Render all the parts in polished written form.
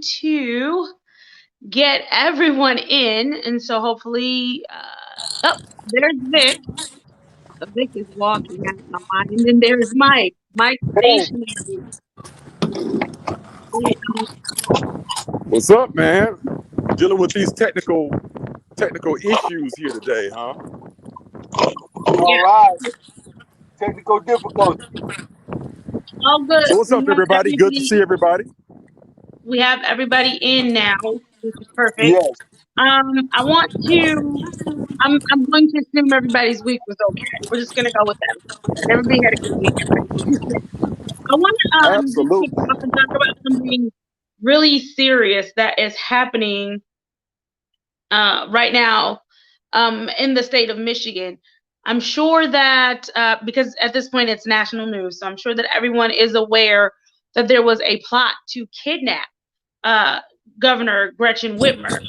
to get everyone in, and so hopefully, oh, there's Vic. Vic is walking out of my mind, and then there's Mike. Mike Hey, stationary. What's up, man? Dealing with these technical issues here today, huh? all Yeah, right. Technical difficulty. all good. So what's up, everybody? Good to see everybody. We have everybody in now, which is perfect. Yes. I want to. I'm going to assume everybody's week was okay. We're just gonna go with them. Everybody had a good week. I want to just kick Absolutely. off and talk about something really serious that is happening right now in the state of Michigan. I'm sure that because at this point it's national news, so I'm sure that everyone is aware that there was a plot to kidnap uh, Governor Gretchen Whitmer,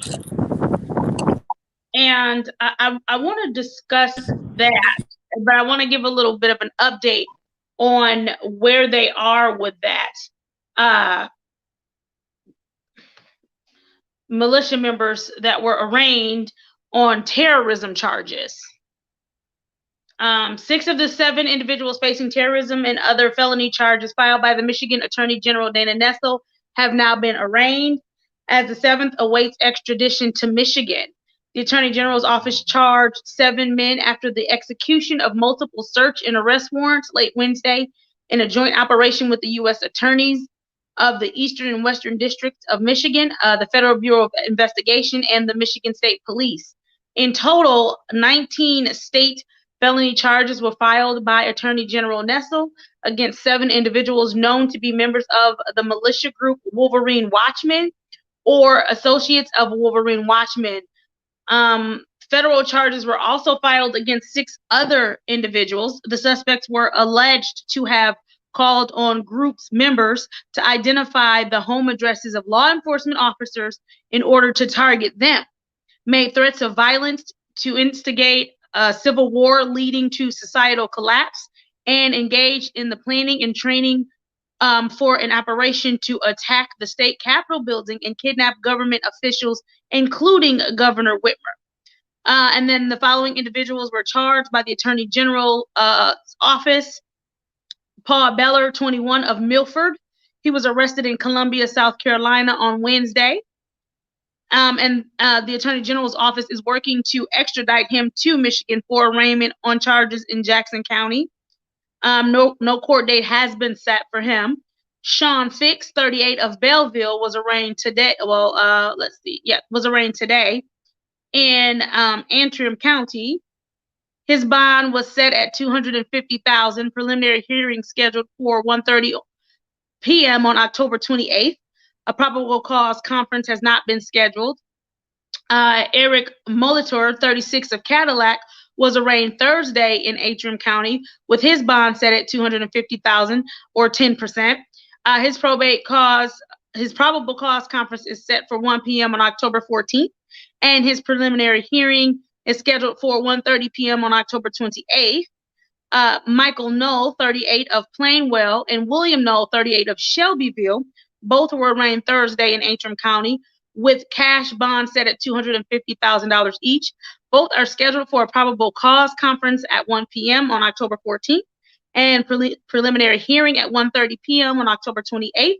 and I want to discuss that, but I want to give a little bit of an update on where they are with that. Uh, Militia members that were arraigned on terrorism charges. 6 of the 7 individuals facing terrorism and other felony charges filed by the Michigan Attorney General Dana Nessel have now been arraigned, as the 7th awaits extradition to Michigan. The Attorney General's office charged 7 men after the execution of multiple search and arrest warrants late Wednesday in a joint operation with the U.S. attorneys of the Eastern and Western Districts of Michigan, the Federal Bureau of Investigation, and the Michigan State Police. In total, 19 state felony charges were filed by Attorney General Nessel against 7 individuals known to be members of the militia group Wolverine Watchmen or associates of Wolverine Watchmen. Federal charges were also filed against 6 other individuals. The suspects were alleged to have called on groups members to identify the home addresses of law enforcement officers in order to target them, made threats of violence to instigate a civil war leading to societal collapse, and engaged in the planning and training for an operation to attack the state capitol building and kidnap government officials, including Governor Whitmer. And then the following individuals were charged by the Attorney General's office. Paul Beller, 21, of Milford. He was arrested in Columbia, South Carolina on Wednesday. And the Attorney General's office is working to extradite him to Michigan for arraignment on charges in Jackson County. No court date has been set for him. Sean Fix, 38, of Belleville, was arraigned today. Well, let's see. Yeah, was arraigned today in Antrim County. His bond was set at $250,000. Preliminary hearing scheduled for 1:30 p.m. on October 28th. A probable cause conference has not been scheduled. Eric Molitor, 36, of Cadillac, was arraigned Thursday in Antrim County with his bond set at $250,000 or 10%. His probable cause conference is set for 1 p.m. on October 14th, and his preliminary hearing is scheduled for 1:30 p.m. on October 28th. Michael Knoll, 38, of Plainwell, and William Knoll, 38, of Shelbyville, both were arraigned Thursday in Antrim County with cash bonds set at $250,000 each. Both are scheduled for a probable cause conference at 1 p.m. on October 14th and preliminary hearing at 1:30 p.m. on October 28th.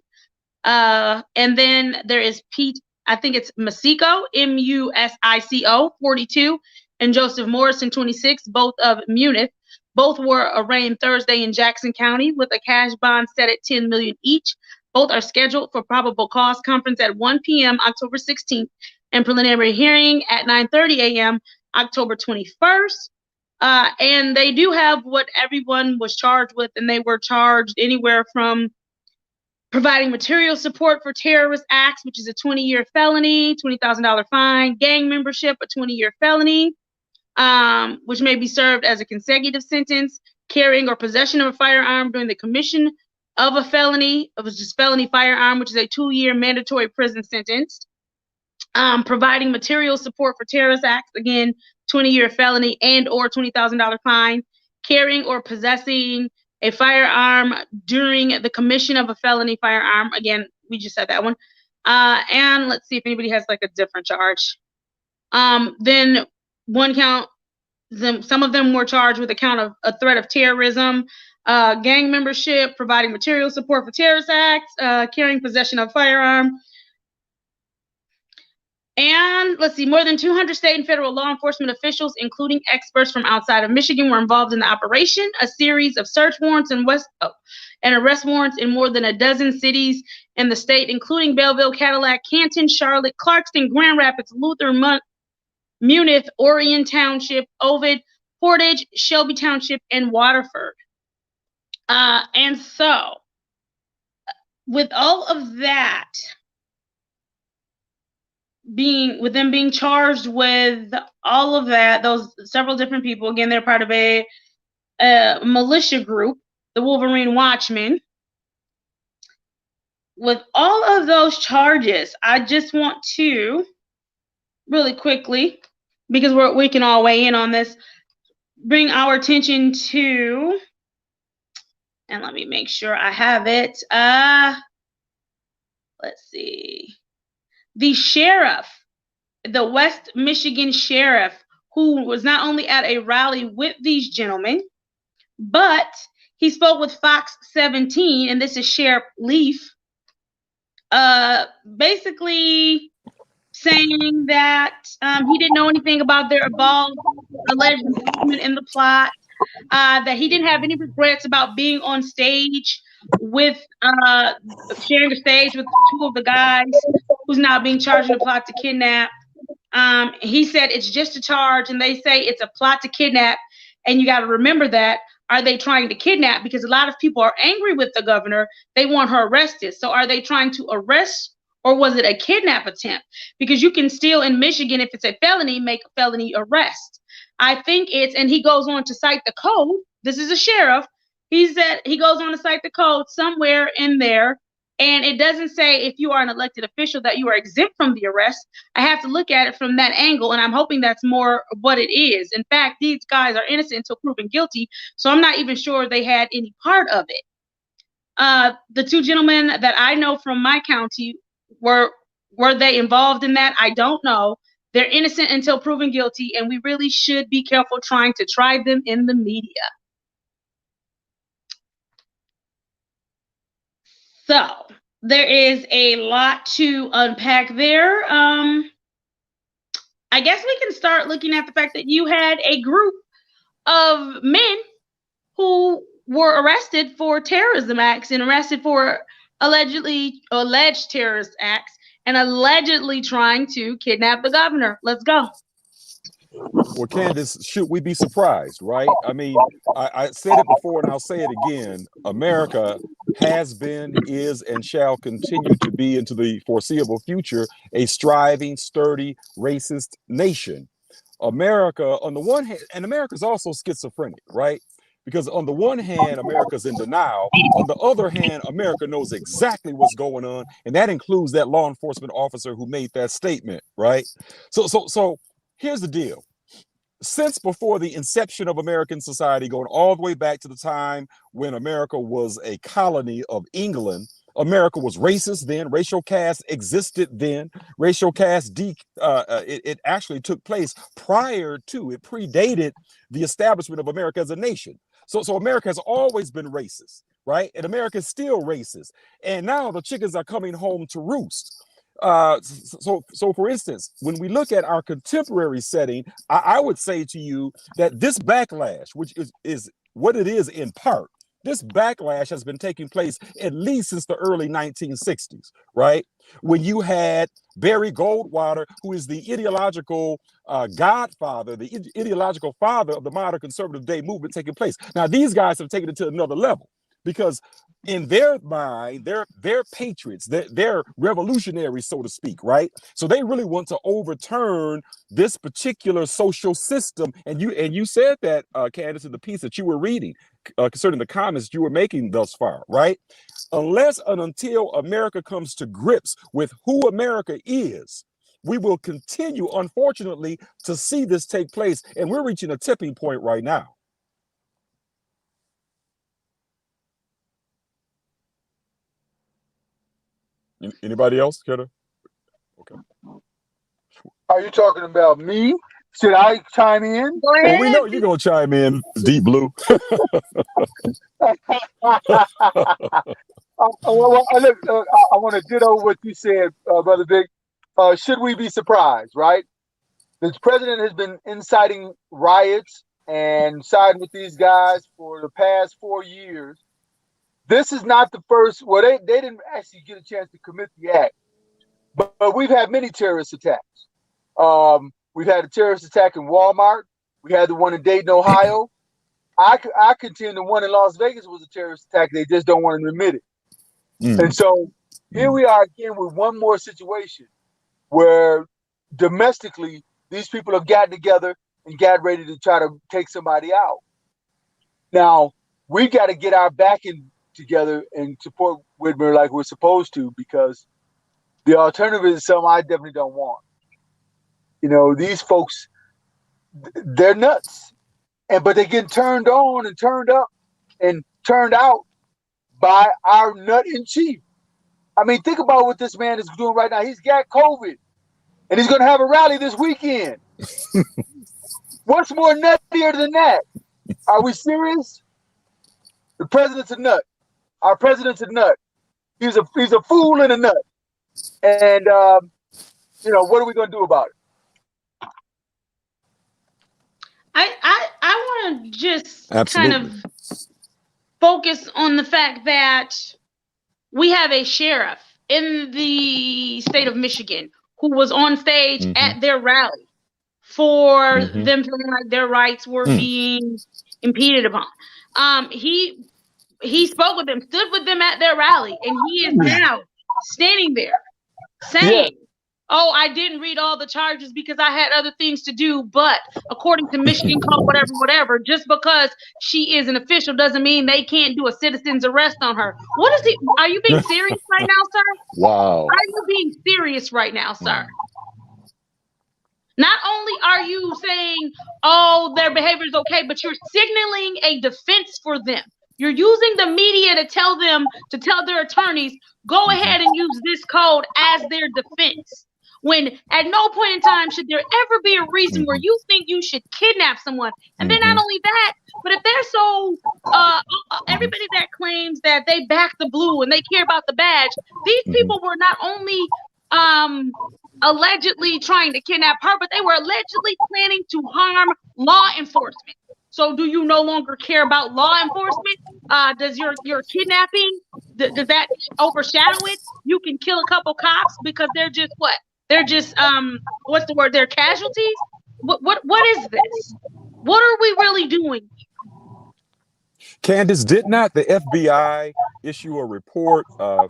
And then there is Pete, I think it's Musico, Musico, 42, and Joseph Morrison, 26, both of Munith. Both were arraigned Thursday in Jackson County with a cash bond set at $10 million each. Both are scheduled for probable cause conference at 1 p.m. October 16th and preliminary hearing at 9:30 a.m. October 21st. And they do have what everyone was charged with, and they were charged anywhere from providing material support for terrorist acts, which is a 20-year felony, $20,000 fine, gang membership, a 20-year felony, which may be served as a consecutive sentence, carrying or possession of a firearm during the commission of a felony, of a felony firearm, which is a 2-year mandatory prison sentence, providing material support for terrorist acts, again, 20-year felony and or $20,000 fine, carrying or possessing a firearm during the commission of a felony firearm, again, we just said that one, And let's see if anybody has like a different charge. Then one count, some of them were charged with a count of a threat of terrorism, gang membership, providing material support for terrorist acts, carrying possession of firearm. And let's see, more than 200 state and federal law enforcement officials, including experts from outside of Michigan, were involved in the operation. A series of search warrants and arrest warrants in more than a dozen cities in the state, including Belleville, Cadillac, Canton, Charlotte, Clarkston, Grand Rapids, Luther, Munith, Orion Township, Ovid, Portage, Shelby Township, and Waterford. And so, with all of that, with them being charged with all of that, those several different people, again, they're part of a militia group, the Wolverine Watchmen. With all of those charges, I just want to really quickly, because we can all weigh in on this, bring our attention to, and let me make sure I have it. Let's see. The sheriff, the West Michigan sheriff, who was not only at a rally with these gentlemen, but he spoke with Fox 17, and this is Sheriff Leaf, basically saying that he didn't know anything about their alleged involvement in the plot, that he didn't have any regrets about being on stage with sharing a stage with two of the guys who's now being charged in a plot to kidnap. He said it's just a charge, and they say it's a plot to kidnap, and you got to remember that. Are they trying to kidnap? Because a lot of people are angry with the governor. They want her arrested. So are they trying to arrest, or was it a kidnap attempt? Because you can still, in Michigan, if it's a felony, make a felony arrest. I think it's, and he goes on to cite the code. This is a sheriff. He said he goes on to cite the code somewhere in there, and it doesn't say if you are an elected official that you are exempt from the arrest. I have to look at it from that angle, and I'm hoping that's more what it is. In fact, these guys are innocent until proven guilty, so I'm not even sure they had any part of it. The two gentlemen that I know from my county, were they involved in that? I don't know. They're innocent until proven guilty, and we really should be careful trying to try them in the media. So there is a lot to unpack there. I guess we can start looking at the fact that you had a group of men who were arrested for terrorism acts and arrested for alleged terrorist acts and allegedly trying to kidnap the governor. Let's go. Well, Candace, should we be surprised, right? I mean, I said it before and I'll say it again. America has been, is, and shall continue to be into the foreseeable future a striving, sturdy, racist nation. America, on the one hand, and America's also schizophrenic, right? Because on the one hand, America's in denial. On the other hand, America knows exactly what's going on, and that includes that law enforcement officer who made that statement, right? So here's the deal. Since before the inception of American society, going all the way back to the time when America was a colony of England, America was racist then. Racial caste existed then. Racial caste, it actually took place prior to, it predated the establishment of America as a nation. So America has always been racist, right? And America is still racist. And now the chickens are coming home to roost. So for instance, when we look at our contemporary setting, I would say to you that this backlash, which is what it is in part, this backlash has been taking place at least since the early 1960s, right? When you had Barry Goldwater, who is the ideological godfather, the ideological father of the modern conservative day movement taking place. Now, these guys have taken it to another level because in their mind, they're patriots, they're revolutionaries, so to speak, right? So they really want to overturn this particular social system. And you said that, Candace, in the piece that you were reading concerning the comments you were making thus far, right? Unless and until America comes to grips with who America is, we will continue, unfortunately, to see this take place. And we're reaching a tipping point right now. Anybody else care to? Okay. Are you talking about me? Should I chime in? Go Well, we ahead. know you're gonna chime in, Deep Blue. Look, I want to ditto what you said, Brother Vic. Should we be surprised, right? The president has been inciting riots and siding with these guys for the past 4 years. This is not the first. Well, they didn't actually get a chance to commit the act, but we've had many terrorist attacks. We've had a terrorist attack in Walmart. We had the one in Dayton, Ohio. I contend the one in Las Vegas was a terrorist attack. They just don't want to admit it. And so here we are again with one more situation where domestically these people have gotten together and got ready to try to take somebody out. Now we got to get our backing together and support Whitmer like we're supposed to, because the alternative is something I definitely don't want. You know, these folks, they're nuts, but they get turned on and turned up and turned out by our nut in chief. I mean, think about what this man is doing right now. He's got COVID, and he's going to have a rally this weekend. What's more nuttier than that? Are we serious? The president's a nut. Our president's a nut. He's a fool and a nut. And what are we going to do about it? I want to just Absolutely. kind of focus on the fact that we have a sheriff in the state of Michigan who was on stage at their rally for them feeling like their rights were being impeded upon. He spoke with them, stood with them at their rally, and he is now standing there saying, oh, I didn't read all the charges because I had other things to do, but according to Michigan code, whatever, just because she is an official doesn't mean they can't do a citizen's arrest on her. What is it? Are you being serious right now, sir? Wow. Are you being serious right now, sir? Not only are you saying, oh, their behavior is okay, but you're signaling a defense for them. You're using the media to tell them, to tell their attorneys, go ahead and use this code as their defense. When at no point in time should there ever be a reason where you think you should kidnap someone. And then not only that, but if they're so, everybody that claims that they back the blue and they care about the badge, these people were not only allegedly trying to kidnap her, but they were allegedly planning to harm law enforcement. So do you no longer care about law enforcement? Does your kidnapping, does that overshadow it? You can kill a couple cops because they're just what? They're just what's the word? They're casualties. What is this? What are we really doing? Candace, did not the FBI issue a report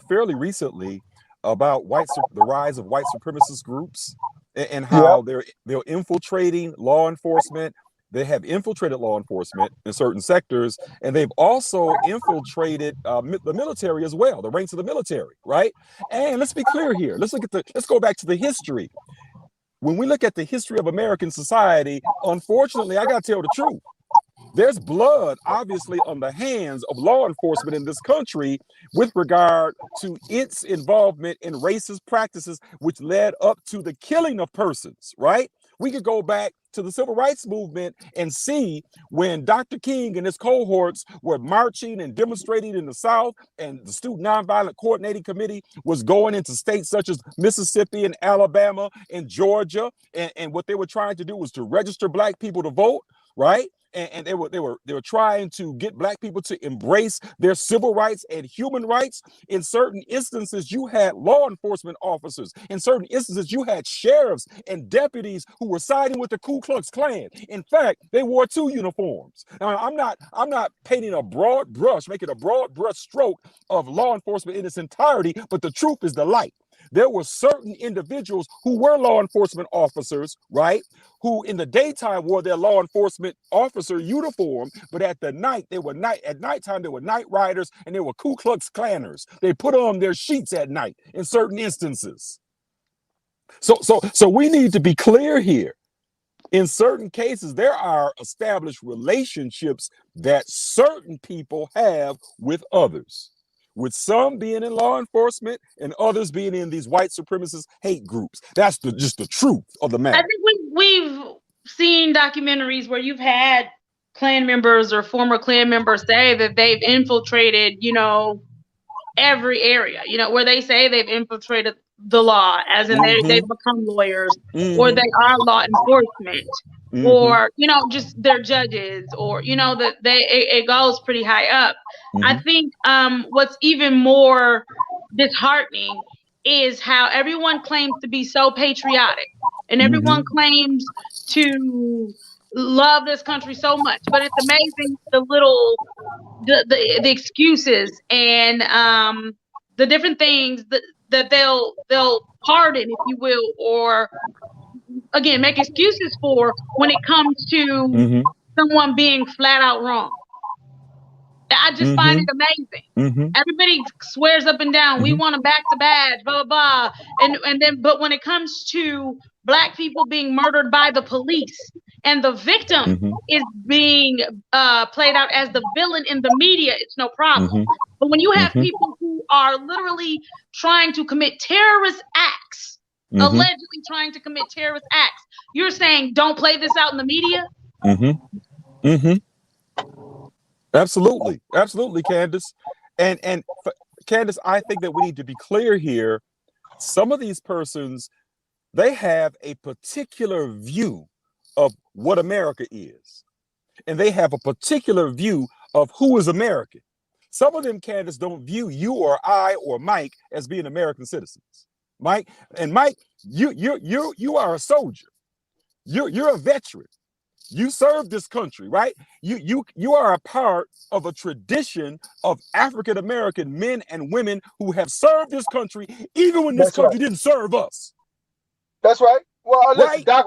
fairly recently about the rise of white supremacist groups and how they're infiltrating law enforcement? They have infiltrated law enforcement in certain sectors, and they've also infiltrated the military as well, the ranks of the military, right? And let's be clear here. Let's go back to the history. When we look at the history of American society, unfortunately, I got to tell the truth. There's blood, obviously, on the hands of law enforcement in this country with regard to its involvement in racist practices, which led up to the killing of persons, right? We could go back to the civil rights movement and see when Dr. King and his cohorts were marching and demonstrating in the South, and the Student Nonviolent Coordinating Committee was going into states such as Mississippi and Alabama and Georgia, and what they were trying to do was to register Black people to vote, right? And they were trying to get Black people to embrace their civil rights and human rights. In certain instances, you had law enforcement officers. In certain instances, you had sheriffs and deputies who were siding with the Ku Klux Klan. In fact, they wore 2 uniforms. Now, I'm not painting a broad brush, making a broad brush stroke of law enforcement in its entirety, but the truth is the light. There were certain individuals who were law enforcement officers, right, who in the daytime wore their law enforcement officer uniform, but at nighttime they were night riders and they were Ku Klux Klanners. They put on their sheets at night in certain instances. So we need to be clear here. In certain cases, there are established relationships that certain people have with others. with some being in law enforcement and others being in these white supremacist hate groups. That's just the truth of the I matter. think we've seen documentaries where you've had Klan members or former Klan members say that they've infiltrated, every area, where they say they've infiltrated the law, as in they've become lawyers, or they are law enforcement, or, just they're judges, or, that it goes pretty high up. I think what's even more disheartening is how everyone claims to be so patriotic and everyone claims to love this country so much, but it's amazing the excuses and the different things that they'll pardon, if you will, or again make excuses for when it comes to someone being flat out wrong. I just find it amazing. Everybody swears up and down, we want a back to badge, blah blah blah, and then but when it comes to Black people being murdered by the police and the victim is being played out as the villain in the media, it's no problem. But when you have people who are literally trying to commit terrorist acts, allegedly trying to commit terrorist acts, you're saying don't play this out in the media? Absolutely, Candace. And Candace, I think that we need to be clear here. Some of these persons, they have a particular view of what America is, and they have a particular view of who is American. Some of them, Candace, don't view you or I or Mike as being American citizens. Mike, you are a soldier. You're a veteran. You served this country, right? You are a part of a tradition of African American men and women who have served this country, even when this country didn't serve us. That's right. Well, listen, Doc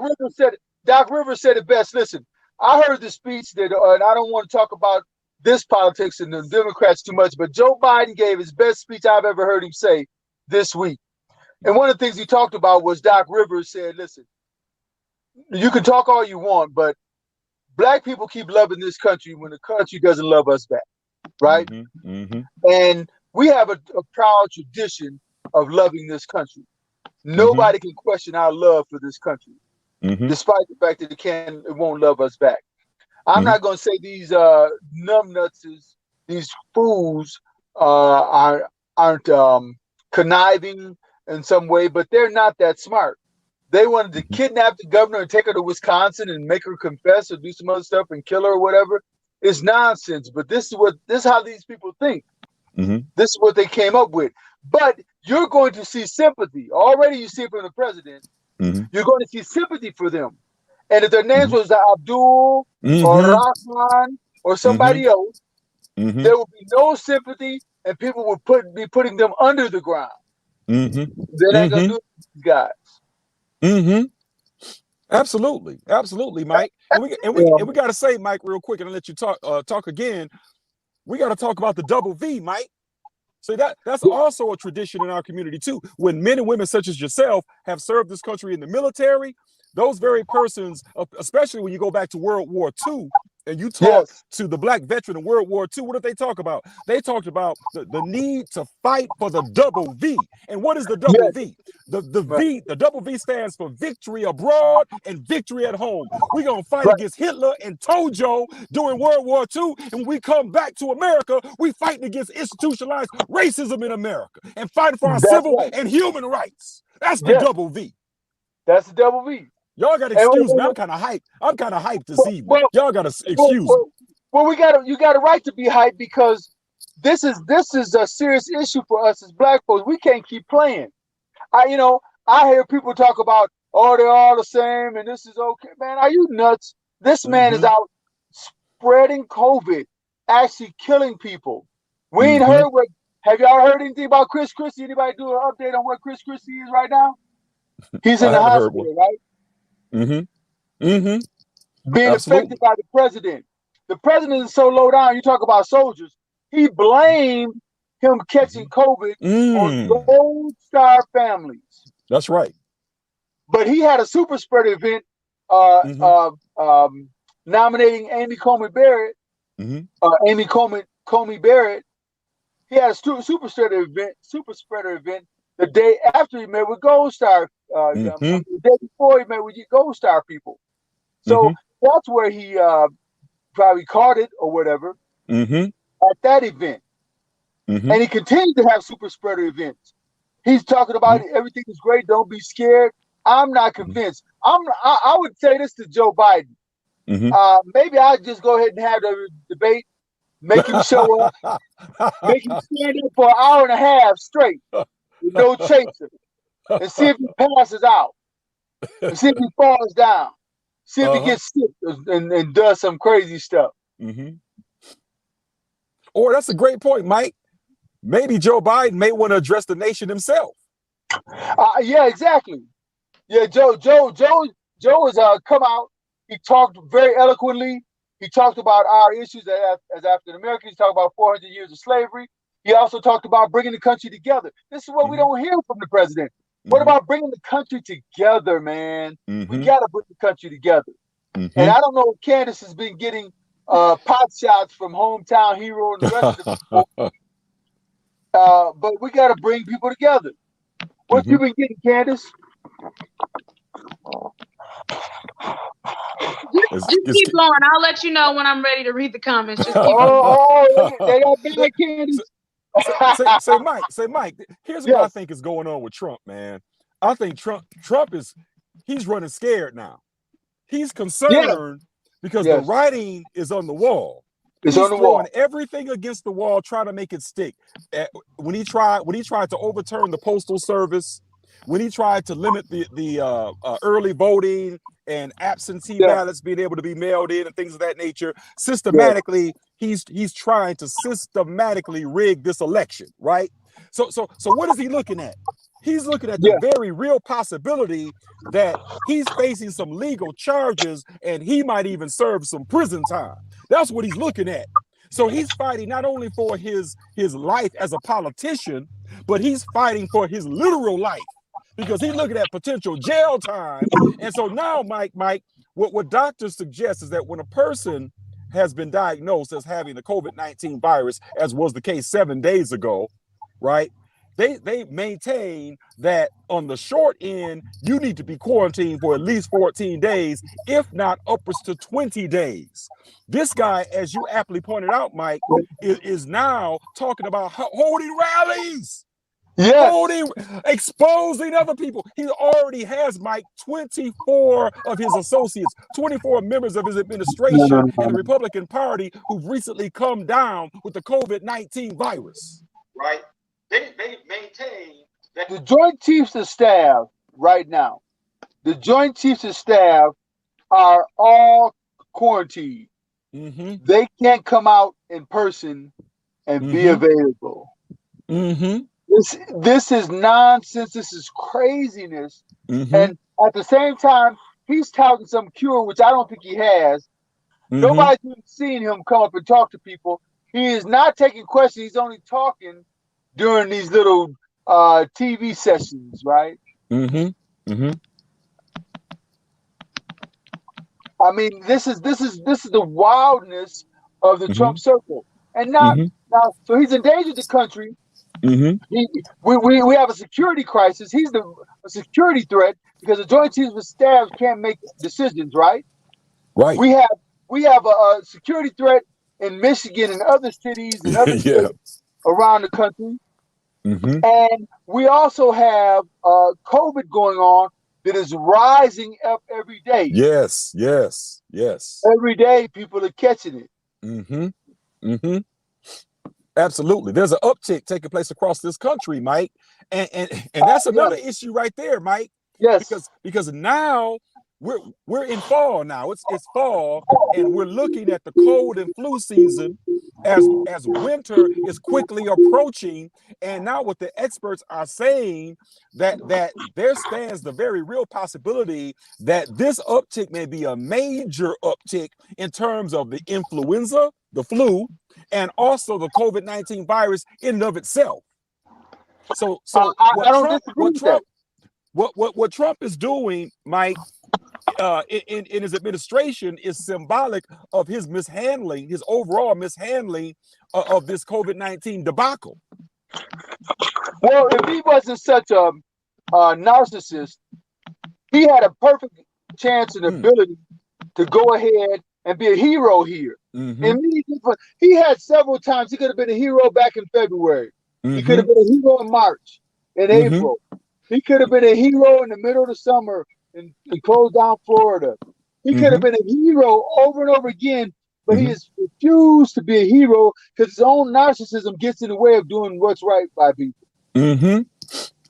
Rivers said it best. Listen, I heard the speech that, and I don't want to talk about this politics and the Democrats too much, but Joe Biden gave his best speech I've ever heard him say this week. And one of the things he talked about was Doc Rivers said, listen, you can talk all you want, but Black people keep loving this country when the country doesn't love us back, right? And we have a proud tradition of loving this country. Nobody can question our love for this country, despite the fact that it won't love us back. I'm not going to say these numbnuts, these fools aren't conniving in some way, but they're not that smart. They wanted to kidnap the governor and take her to Wisconsin and make her confess or do some other stuff and kill her or whatever. It's nonsense. But this is how these people think. This is what they came up with. But you're going to see sympathy. Already you see it from the president. You're going to see sympathy for them. And if their names was Abdul or Rahman or somebody else, there would be no sympathy and people would be putting them under the ground. They're not going to do it to these guys. Absolutely, Mike. And we got to say, Mike, real quick, and I'll let you talk again. We got to talk about the double V, Mike. So that's also a tradition in our community too. When men and women such as yourself have served this country in the military, those very persons, especially when you go back to World War II, and you talk to the Black veteran in World War II, what did they talk about? They talked about the need to fight for the double V. And what is the double V? The double V stands for victory abroad and victory at home. We're going to fight against Hitler and Tojo during World War II. And when we come back to America, we fighting against institutionalized racism in America and fighting for our civil and human rights. That's the double V. That's the double V. Y'all got to excuse me. I'm kind of hyped this evening. Y'all got to excuse me. Well, you got a right to be hyped because this is a serious issue for us as Black folks. We can't keep playing. I hear people talk about, oh, they're all the same and this is okay. Man, are you nuts? This man is out spreading COVID, actually killing people. We ain't heard have y'all heard anything about Chris Christie? Anybody do an update on where Chris Christie is right now? He's in the hospital, right? Being affected by the president. The president is so low down. You talk about soldiers. He blamed him catching COVID on Gold Star families. That's right. But he had a super spread event nominating Amy Coney Barrett. Amy Coney Barrett he had a super spreader event the day after he met with Gold Star. Mm-hmm. The day before he met with Gold Star people. So Mm-hmm. that's where he probably caught it or whatever Mm-hmm. at that event. Mm-hmm. And he continues to have super spreader events. He's talking about everything is great. Don't be scared. I'm not convinced. I would say this to Joe Biden. Mm-hmm. Maybe I'll just go ahead and have the debate, make him show up, make him stand up for an hour and a half straight with no chaser, and see if he passes out, and see if he falls down, see if he gets sick and does some crazy stuff. Mm-hmm. Or that's a great point, Mike. Maybe Joe Biden may want to address the nation himself. Yeah, exactly. Yeah, Joe has come out. He talked very eloquently. He talked about our issues as African Americans. He talked about 400 years of slavery. He also talked about bringing the country together. This is what we don't hear from the president. What about bringing the country together, man? We got to bring the country together. And I don't know if Candace has been getting pot shots from Hometown Hero and the rest of the people. But we got to bring people together. What you been getting, Candace? Just keep going. I'll let you know when I'm ready to read the comments. Just keep they got bad, Candace. Say Mike, here's what I think is going on with Trump, man. I think Trump he's running scared now. He's concerned because the writing is on the wall. He's throwing everything against the wall, trying to make it stick. When he tried to overturn the Postal Service, when he tried to limit the early voting and absentee ballots being able to be mailed in and things of that nature, systematically, he's trying to systematically rig this election, right? So what is he looking at? He's looking at the very real possibility that he's facing some legal charges and he might even serve some prison time. That's what he's looking at. So he's fighting not only for his life as a politician, but he's fighting for his literal life because he's looking at potential jail time. And so now, Mike, what doctors suggest is that when a person has been diagnosed as having the COVID-19 virus, as was the case 7 days ago, right? They maintain that on the short end, you need to be quarantined for at least 14 days, if not upwards to 20 days. This guy, as you aptly pointed out, Mike, is now talking about holding rallies. Exposing other people. He already has, Mike, 24 of his associates, 24 members of his administration and the Republican Party who've recently come down with the COVID-19 virus. Right. They maintain that the Joint Chiefs of Staff right now, the Joint Chiefs of Staff are all quarantined. They can't come out in person and be available. This is nonsense. This is craziness. And at the same time, he's touting some cure, which I don't think he has. Nobody's even seen him come up and talk to people. He is not taking questions. He's only talking during these little TV sessions, right? I mean, this is the wildness of the Trump circle, and now so he's endangered the country. We have a security crisis. He's a security threat because the Joint Chiefs of Staff can't make decisions, right? Right. We have a security threat in Michigan and other cities and other states around the country. And we also have COVID going on that is rising up every day. Yes. Every day people are catching it. Absolutely. There's an uptick taking place across this country, Mike. And that's another issue right there, Mike. Yes. Because now we're in fall now. It's fall, and we're looking at the cold and flu season as winter is quickly approaching. And now what the experts are saying that there stands the very real possibility that this uptick may be a major uptick in terms of the influenza, the flu, and also the COVID-19 virus in and of itself. What Trump is doing, Mike, in his administration is symbolic of his mishandling, his overall mishandling of this COVID-19 debacle. Well, if he wasn't such a narcissist, he had a perfect chance and ability to go ahead and be a hero here. And he had several times. He could have been a hero back in February. He could have been a hero in March, in April. He could have been a hero in the middle of the summer and closed down Florida. He could have been a hero over and over again, but he has refused to be a hero because his own narcissism gets in the way of doing what's right by people.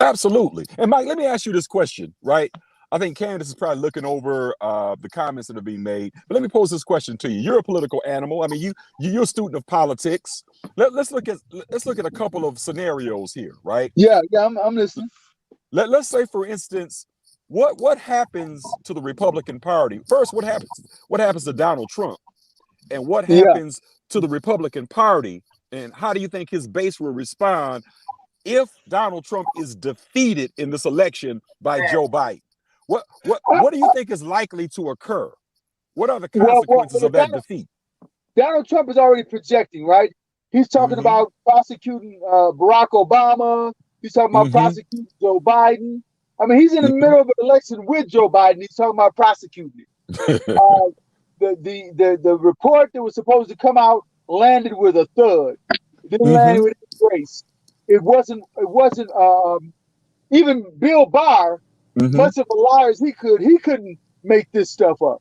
Absolutely. And Mike, let me ask you this question, right? I think Candace is probably looking over the comments that are being made. But let me pose this question to you. You're a political animal. I mean, you're a student of politics. Let's look at a couple of scenarios here, right? Yeah, I'm listening. Let's say, for instance, what happens to the Republican Party? First, what happens to Donald Trump, and what happens to the Republican Party, and how do you think his base will respond if Donald Trump is defeated in this election by Joe Biden? What do you think is likely to occur? What are the consequences of that defeat? Donald Trump is already projecting, right? He's talking about prosecuting Barack Obama. He's talking about prosecuting Joe Biden. I mean, he's in the middle of an election with Joe Biden. He's talking about prosecuting it. The report that was supposed to come out landed with a thud. It didn't land with grace. It wasn't even Bill Barr, much of a liar as he couldn't make this stuff up.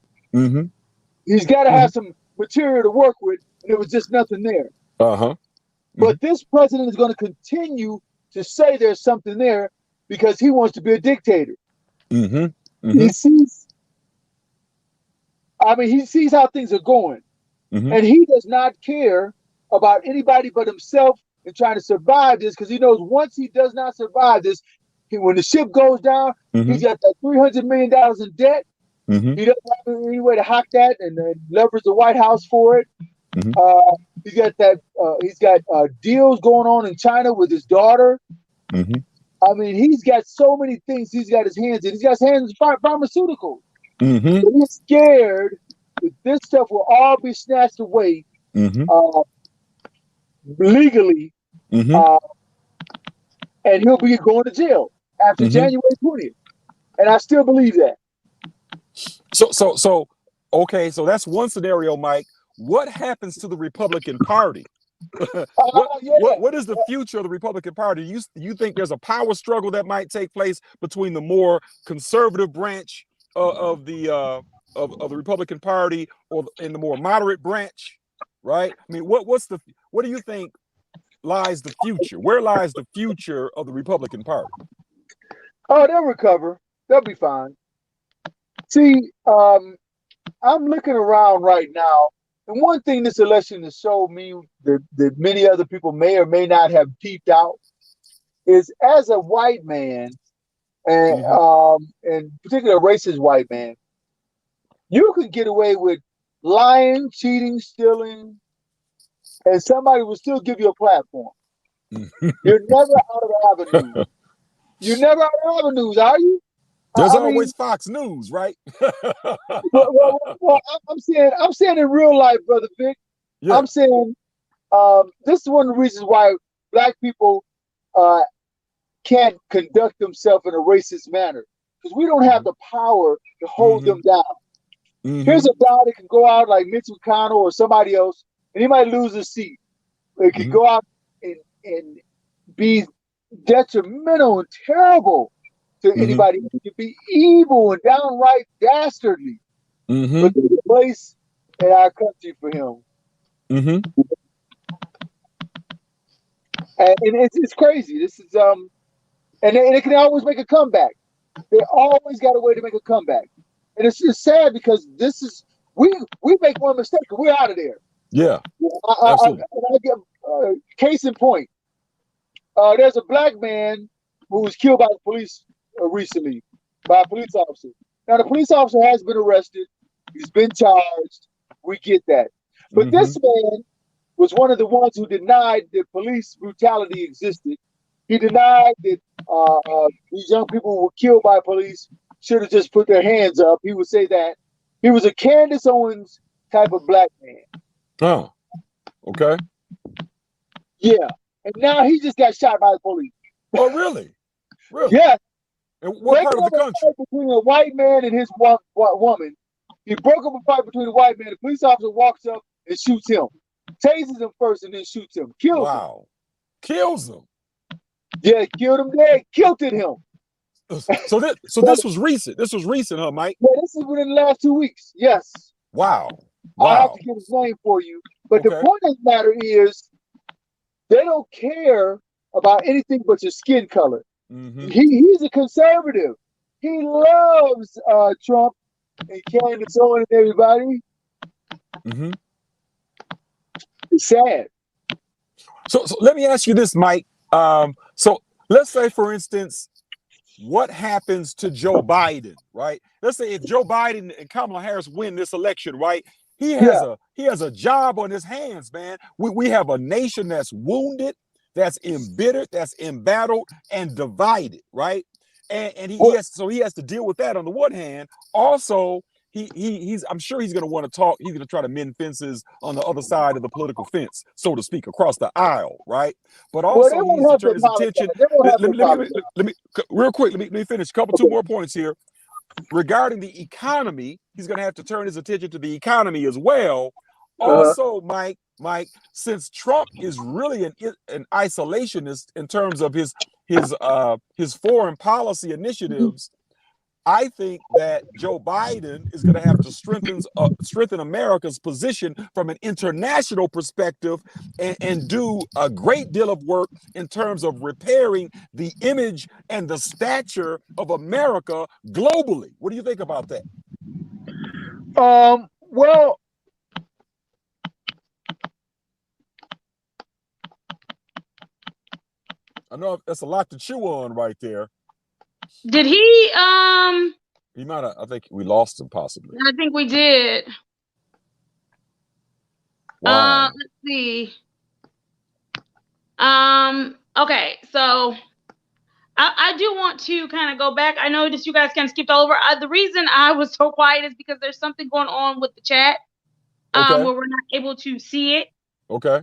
He's got to have some material to work with, and there was just nothing there. But this president is going to continue to say there's something there because he wants to be a dictator. He sees how things are going, and he does not care about anybody but himself and trying to survive this, because he knows once he does not survive this, when the ship goes down, he's got that $300 million in debt. He doesn't have any way to hack that and leverage the White House for it. He's got deals going on in China with his daughter. I mean, he's got so many things he's got his hands in. He's got his hands in pharmaceuticals. But he's scared that this stuff will all be snatched away legally, and he'll be going to jail after January 20th. And I still believe that. Okay, so that's one scenario, Mike. What happens to the Republican Party? What is the future of the Republican Party? You think there's a power struggle that might take place between the more conservative branch of the Republican Party and the more moderate branch, right? I mean, what do you think lies the future? Where lies the future of the Republican Party? Oh, they'll recover. They'll be fine. See, I'm looking around right now, and one thing this election has showed me that many other people may or may not have peeped out is, as a white man, and particularly a racist white man, you could get away with lying, cheating, stealing, and somebody will still give you a platform. You're never out of the avenue. You're never out of the avenues, are you? There's always Fox News, right? well, I'm saying in real life, Brother Vic. Yeah. I'm saying this is one of the reasons why Black people can't conduct themselves in a racist manner, because we don't have the power to hold them down. Here's a guy that can go out like Mitch McConnell or somebody else, and he might lose his seat. He can go out and be detrimental and terrible to anybody. He can be evil and downright dastardly. But there's a place in our country for him. And it's crazy. This is and they can always make a comeback. They always got a way to make a comeback. And it's just sad because this is we make one mistake and we're out of there. Yeah. Absolutely. I give case in point. There's a Black man who was killed by the police recently, by a police officer. Now, the police officer has been arrested. He's been charged. We get that. But this man was one of the ones who denied that police brutality existed. He denied that these young people were killed by police. should have just put their hands up. He would say that he was a Candace Owens type of black man. Oh, okay. Yeah. And now he just got shot by the police. Oh, really? Really? Yeah. And what part of the country? Between a white man and his woman. He broke up a fight between a white man. The police officer walks up and shoots him. Tases him first and then shoots him. Kills him. Wow. Kills him. Yeah, killed him there. Kilted him. So this was recent. This was recent, huh, Mike? Yeah, this is within the last 2 weeks. Yes. Wow. I'll have Wow. to get his name for you. But the Okay. point of the matter is, they don't care about anything but your skin color. Mm-hmm. He's a conservative. He loves Trump and Candace Owens and everybody. Mm-hmm. It's sad. So let me ask you this, Mike. So let's say, for instance, what happens to Joe Biden, right? Let's say if Joe Biden and Kamala Harris win this election, right? He has a job on his hands, man. We have a nation that's wounded, that's embittered, that's embattled and divided, right? And he has to deal with that on the one hand. Also, he's I'm sure he's going to want to talk. He's going to try to mend fences on the other side of the political fence, so to speak, across the aisle, right? But also he needs to turn his attention. Let me real quick. Let me finish. Two more points here regarding the economy. He's going to have to turn his attention to the economy as well. Also, Mike, since Trump is really an isolationist in terms of his foreign policy initiatives, I think that Joe Biden is going to have to strengthen America's position from an international perspective and do a great deal of work in terms of repairing the image and the stature of America globally. What do you think about that? Well, I know that's a lot to chew on right there. Did he? He might have. I think we lost him possibly. I think we did. Wow. Let's see. Okay, so I do want to kind of go back. I know that you guys kind of skipped over. The reason I was so quiet is because there's something going on with the chat, Okay. where we're not able to see it. Okay.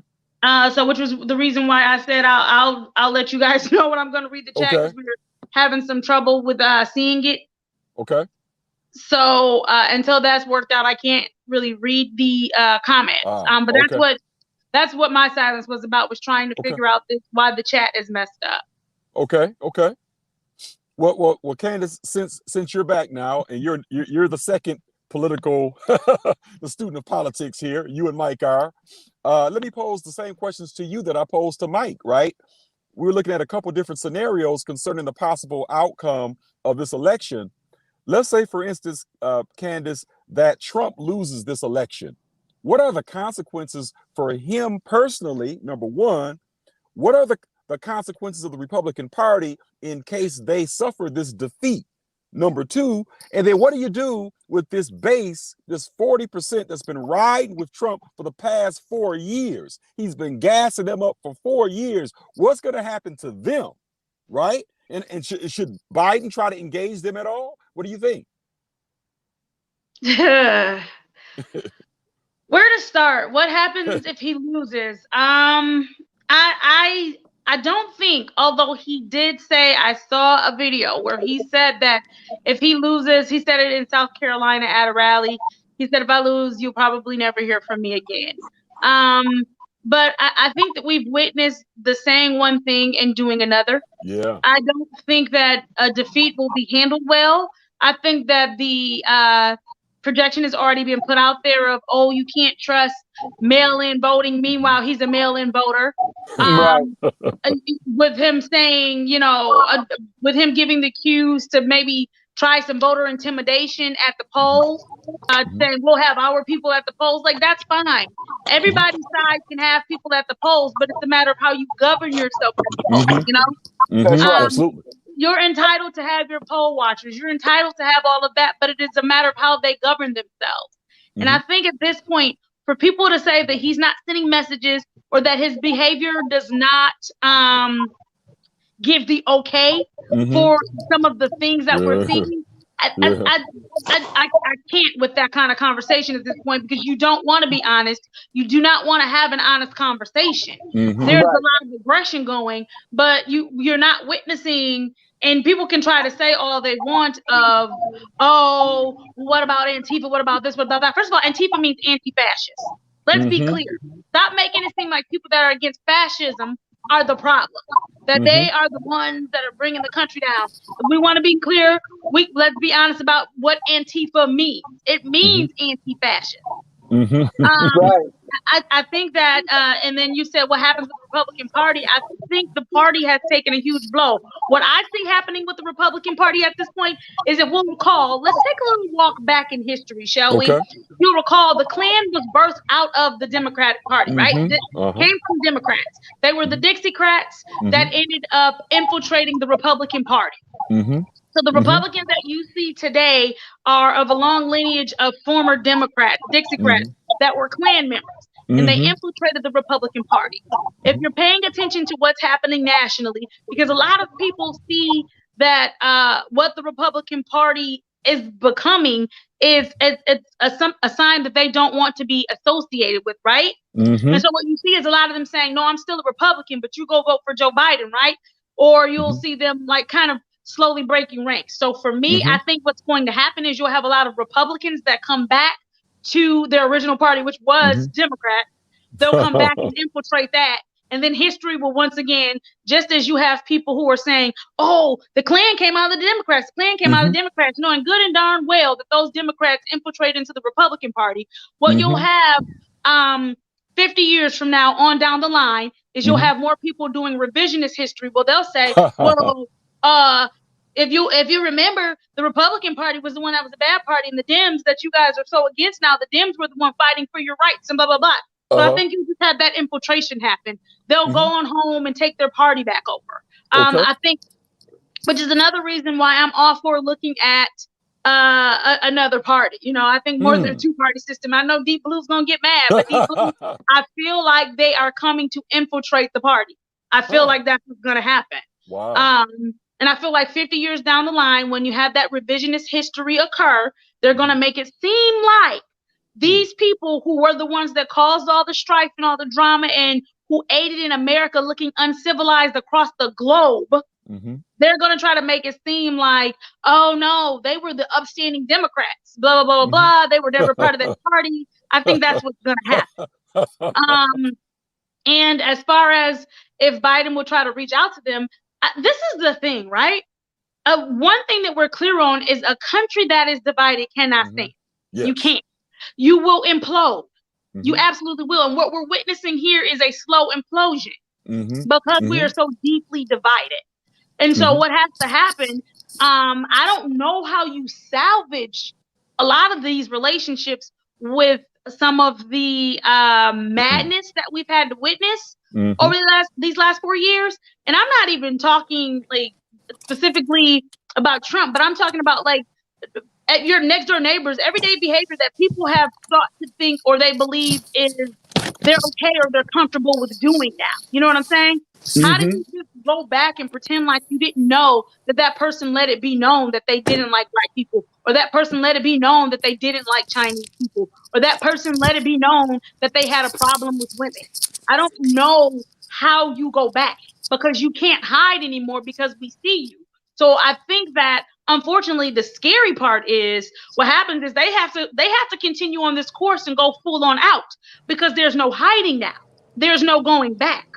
So which was the reason why I said I'll let you guys know when I'm going to read the chat, because we were having some trouble with seeing it. Okay. So until that's worked out, I can't really read the comments. But that's what my silence was about, was trying to figure out why the chat is messed up. Okay. Okay. Well, Candace, since you're back now and you're the second political the student of politics here, you and Mike are. Let me pose the same questions to you that I posed to Mike, right? We're looking at a couple different scenarios concerning the possible outcome of this election. Let's say, for instance, Candace, that Trump loses this election. What are the consequences for him personally? Number one, what are the consequences of the Republican Party in case they suffer this defeat? Number two, and then what do you do with this base, this 40% that's been riding with Trump for the past 4 years? He's been gassing them up for 4 years. What's going to happen to them, right? And should Biden try to engage them at all? What do you think? Where to start? What happens if he loses? I don't think, although he did say, I saw a video where he said that if he loses, he said it in South Carolina at a rally. He said, if I lose, you'll probably never hear from me again. But I think that we've witnessed the saying one thing and doing another. Yeah. I don't think that a defeat will be handled well. I think that the projection has already been put out there of, oh, you can't trust mail-in voting. Meanwhile, he's a mail-in voter. With him saying, with him giving the cues to maybe try some voter intimidation at the polls, saying we'll have our people at the polls. Like, that's fine. Everybody's side can have people at the polls, but it's a matter of how you govern yourself at the polls, Absolutely. You're entitled to have your poll watchers. You're entitled to have all of that, but it is a matter of how they govern themselves. And I think at this point, for people to say that he's not sending messages or that his behavior does not give the okay for some of the things that we're seeing, I can't with that kind of conversation at this point because you don't want to be honest. You do not want to have an honest conversation. Mhm. There's Right. a lot of aggression going, but you're not witnessing. And people can try to say all they want of, oh, what about Antifa? What about this? What about that? First of all, Antifa means anti-fascist. Let's be Mhm. clear. Stop making it seem like people that are against fascism are the problem. That they are the ones that are bringing the country down. We want to be clear. Let's be honest about what Antifa means. It means anti-fascist. Mhm. Right. I think that, and then you said what happens with the Republican Party. I think the party has taken a huge blow. What I see happening with the Republican Party at this point is that we'll recall, let's take a little walk back in history, shall Okay. we? You'll recall the Klan was birthed out of the Democratic Party, right? Mhm. It Uh-huh. came from Democrats. They were the Dixiecrats that ended up infiltrating the Republican Party. Mhm. So the Republicans that you see today are of a long lineage of former Democrats, Dixiecrats, that were Klan members. And they infiltrated the Republican Party. If you're paying attention to what's happening nationally, because a lot of people see that what the Republican Party is becoming is a sign that they don't want to be associated with, right? And so what you see is a lot of them saying, no, I'm still a Republican, but you go vote for Joe Biden, right? Or you'll see them like kind of slowly breaking ranks. So for me, I think what's going to happen is you'll have a lot of Republicans that come back to their original party, which was Democrat. They'll come back and infiltrate that. And then history will once again, just as you have people who are saying, oh, the Klan came out of the Democrats, the Klan came out of the Democrats, knowing good and darn well that those Democrats infiltrate into the Republican Party. What you'll have 50 years from now on down the line is you'll have more people doing revisionist history. Well, they'll say, well, if you remember, the Republican Party was the one that was a bad party, and the Dems that you guys are so against now, the Dems were the one fighting for your rights and blah, blah, blah. So I think you just had that infiltration happen. They'll go on home and take their party back over. I think, which is another reason why I'm all for looking at another party. You know, I think more than a two-party system. I know Deep Blue's gonna get mad, but Deep Blue, I feel like they are coming to infiltrate the party. I feel like that's what's gonna happen. Wow. And I feel like 50 years down the line, when you have that revisionist history occur, they're gonna make it seem like these people who were the ones that caused all the strife and all the drama and who aided in America looking uncivilized across the globe, they're going to try to make it seem like, oh no, they were the upstanding Democrats, blah, blah, blah, blah. They were never part of that party. I think that's what's going to happen. And as far as if Biden will try to reach out to them, this is the thing, right? One thing that we're clear on is a country that is divided cannot stand. Yes. You can't. You will implode. You absolutely will. And what we're witnessing here is a slow implosion because we are so deeply divided. And so what has to happen, I don't know how you salvage a lot of these relationships with some of the madness that we've had to witness over these last 4 years. And I'm not even talking like specifically about Trump, but I'm talking about like at your next door neighbors, everyday behavior that people have thought to think or they believe is they're okay or they're comfortable with doing now. You know what I'm saying? How do you just go back and pretend like you didn't know that that person let it be known that they didn't like black people, or that person let it be known that they didn't like Chinese people, or that person let it be known that they had a problem with women? I don't know how you go back because you can't hide anymore because we see you. So I think that unfortunately the scary part is what happens is they have to continue on this course and go full on out because there's no hiding now. There's no going back.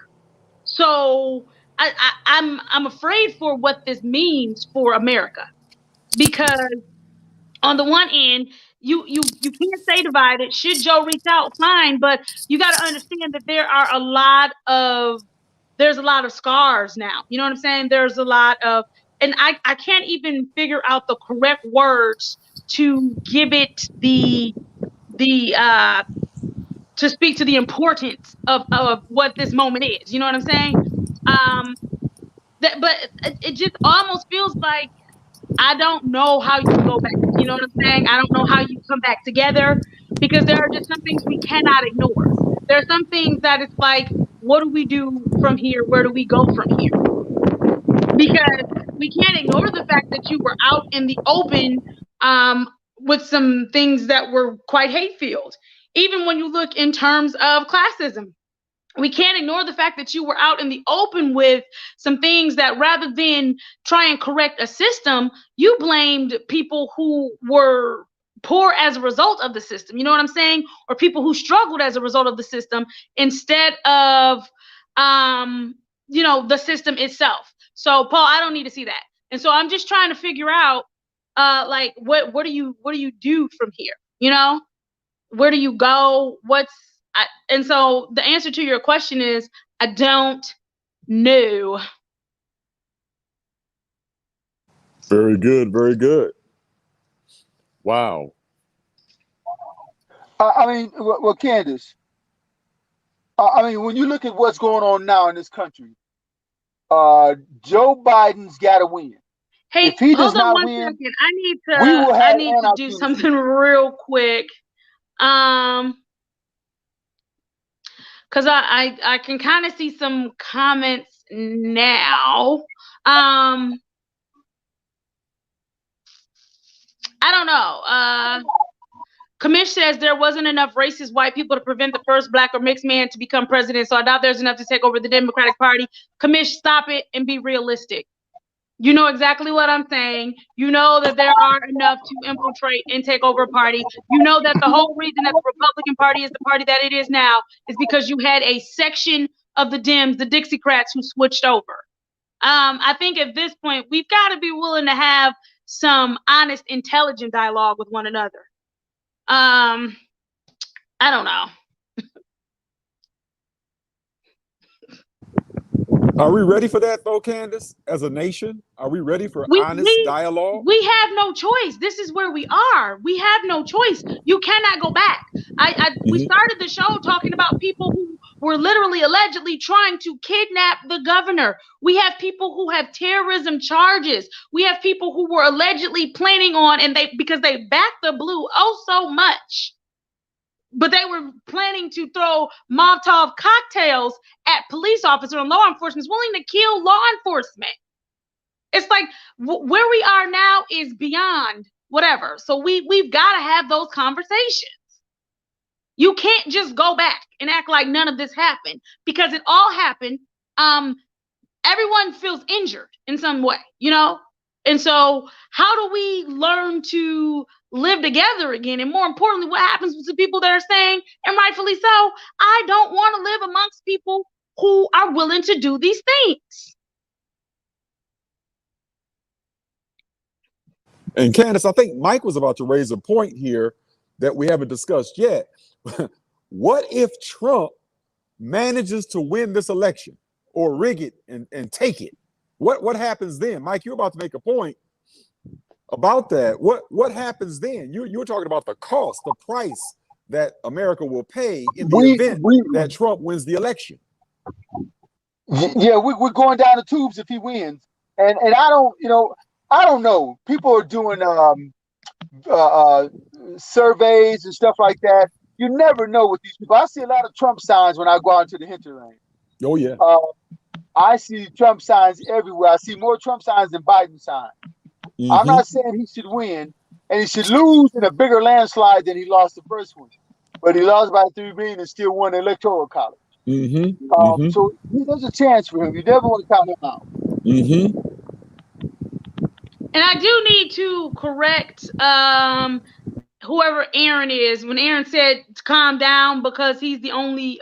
So I'm afraid for what this means for America, because on the one end, you can't stay divided. Should Joe reach out, fine, but you got to understand that there's a lot of scars now. You know what I'm saying? There's a lot of, and I can't even figure out the correct words to give it to speak to the importance of what this moment is. You know what I'm saying? But it just almost feels like I don't know how you go back. You know what I'm saying? I don't know how you come back together, because there are just some things we cannot ignore. There are some things that it's like, what do we do from here? Where do we go from here? Because we can't ignore the fact that you were out in the open with some things that were quite hate-filled. Even when you look in terms of classism, we can't ignore the fact that you were out in the open with some things that, rather than try and correct a system, you blamed people who were poor as a result of the system. You know what I'm saying? Or people who struggled as a result of the system instead of, the system itself. So, Paul, I don't need to see that. And so I'm just trying to figure out, like, what do you do from here? You know, where do you go? And so the answer to your question is, I don't know. Very good. Very good. Wow. I mean, well, Candace, I mean, when you look at what's going on now in this country, Joe Biden's got to win. Hey, if he does hold on not one win, second. I need to do something real quick. Because I can kind of see some comments now. I don't know. Kamish says there wasn't enough racist white people to prevent the first black or mixed man to become president, so I doubt there's enough to take over the Democratic Party. Kamish, stop it and be realistic. You know exactly what I'm saying. You know that there aren't enough to infiltrate and take over a party. You know that the whole reason that the Republican Party is the party that it is now is because you had a section of the Dems, the Dixiecrats, who switched over. I think at this point, we've got to be willing to have some honest, intelligent dialogue with one another. I don't know. Are we ready for that, though, Candace? As a nation, are we ready for honest dialogue? We have no choice. This is where we are. We have no choice. You cannot go back. We started the show talking about people who were literally, allegedly trying to kidnap the governor. We have people who have terrorism charges. We have people who were allegedly planning on, because they backed the blue oh so much, but they were planning to throw Molotov cocktails at police officers, and law enforcement is willing to kill law enforcement. It's like where we are now is beyond whatever. So we've got to have those conversations. You can't just go back and act like none of this happened, because it all happened. Everyone feels injured in some way, you know? And so how do we learn to live together again? And more importantly, what happens to people that are saying, and rightfully so, I don't want to live amongst people who are willing to do these things? And Candace, I think Mike was about to raise a point here that we haven't discussed yet. What if Trump manages to win this election or rig it and take it? What happens then? Mike, you're about to make a point about that. What happens then? You were talking about the cost, the price that America will pay in the event that Trump wins the election. Yeah, we're going down the tubes if he wins. And I don't know. People are doing surveys and stuff like that. You never know with these people. I see a lot of Trump signs when I go out into the hinterland. Oh, yeah. I see Trump signs everywhere. I see more Trump signs than Biden signs. I'm not saying he should win, and he should lose in a bigger landslide than he lost the first one. But he lost by 3 million and still won the Electoral College. So there's a chance for him. You never want to count him out. And I do need to correct whoever Aaron is. When Aaron said to calm down because he's the only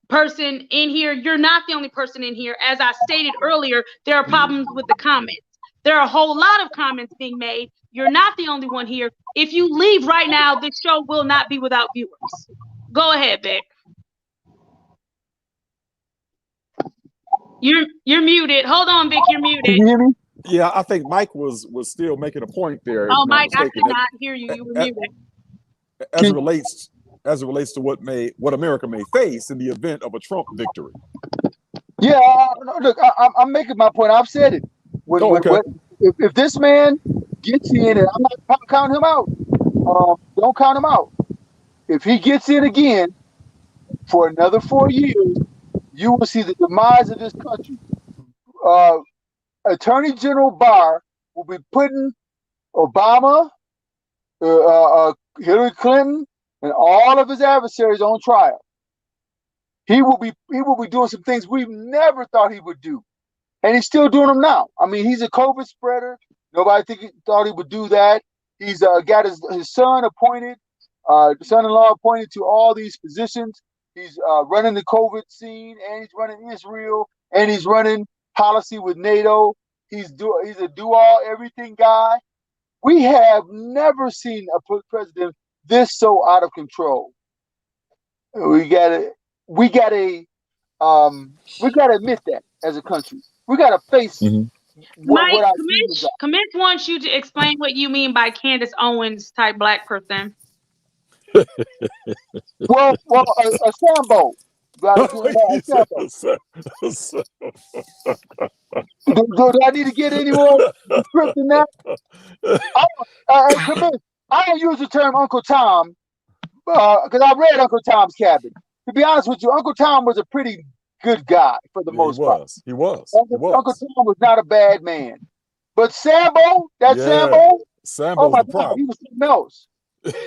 person in here, you're not the only person in here. As I stated earlier, there are problems with the comments. There are a whole lot of comments being made. You're not the only one here. If you leave right now, this show will not be without viewers. Go ahead, Vic. You're muted. Hold on, Vic. You're muted. Can you hear me? Yeah, I think Mike was still making a point there. Oh, Mike, I could not hear you. You were muted. As it relates to what America may face in the event of a Trump victory. Yeah, look, I'm making my point. I've said it. If this man gets in, and I'm not counting him out, don't count him out. If he gets in again for another 4 years, you will see the demise of this country Attorney General Barr will be putting Obama, Hillary Clinton, and all of his adversaries on trial. He will be doing some things we've never thought he would do, and he's still doing them now. I mean, he's a COVID spreader. Nobody thought he would do that. He's got his son appointed, son-in-law appointed to all these positions. He's running the COVID scene, and he's running Israel, and he's running policy with NATO. He's a do-all everything guy. We have never seen a president this so out of control. We gotta admit that as a country. We gotta face Mike, what our Commit wants you to explain what you mean by Candace Owens type black person. Well, a Sambo. Do I need to get any more script than that? I don't use the term Uncle Tom because I read Uncle Tom's Cabin. To be honest with you, Uncle Tom was a pretty good guy for the most part. He was. Uncle Tom was not a bad man. But Sambo, Sambo's oh my the God, problem. he was something else.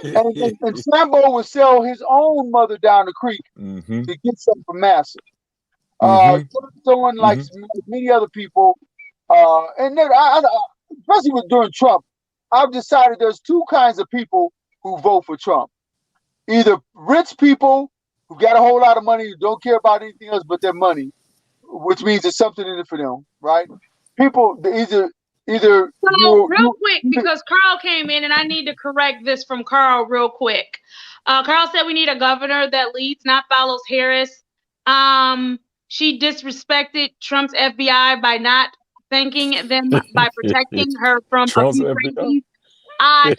and Sambo would sell his own mother down the creek to get something from Massa. Someone like many other people, and then especially during Trump, I've decided there's two kinds of people who vote for Trump. Either rich people who got a whole lot of money, who don't care about anything else but their money, which means there's something in it for them, right? People either real quick, because Carl came in and I need to correct this from Carl real quick. Carl said we need a governor that leads, not follows Harris. She disrespected Trump's FBI by not thanking them by protecting her from Trump's FBI.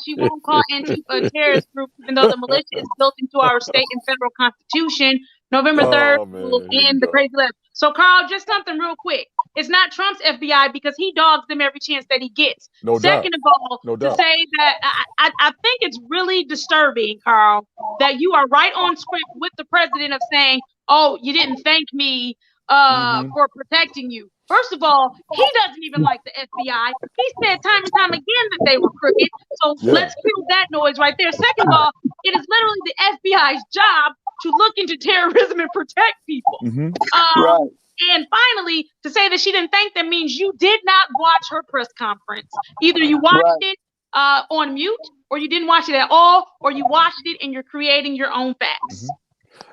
She won't call Antifa a terrorist group, even though the militia is built into our state and federal constitution. November 3rd will end the crazy left. So, Carl, just something real quick. It's not Trump's FBI because he dogs them every chance that he gets. Second of all, to say that I think it's really disturbing, Carl, that you are right on script with the president of saying, oh, you didn't thank me for protecting you. First of all, he doesn't even like the FBI. He said time and time again that they were crooked. So let's kill that noise right there. Second of all, it is literally the FBI's job to look into terrorism and protect people. Right. And finally, to say that she didn't thank them means you did not watch her press conference. Either you watched it on mute, or you didn't watch it at all, or you watched it and you're creating your own facts.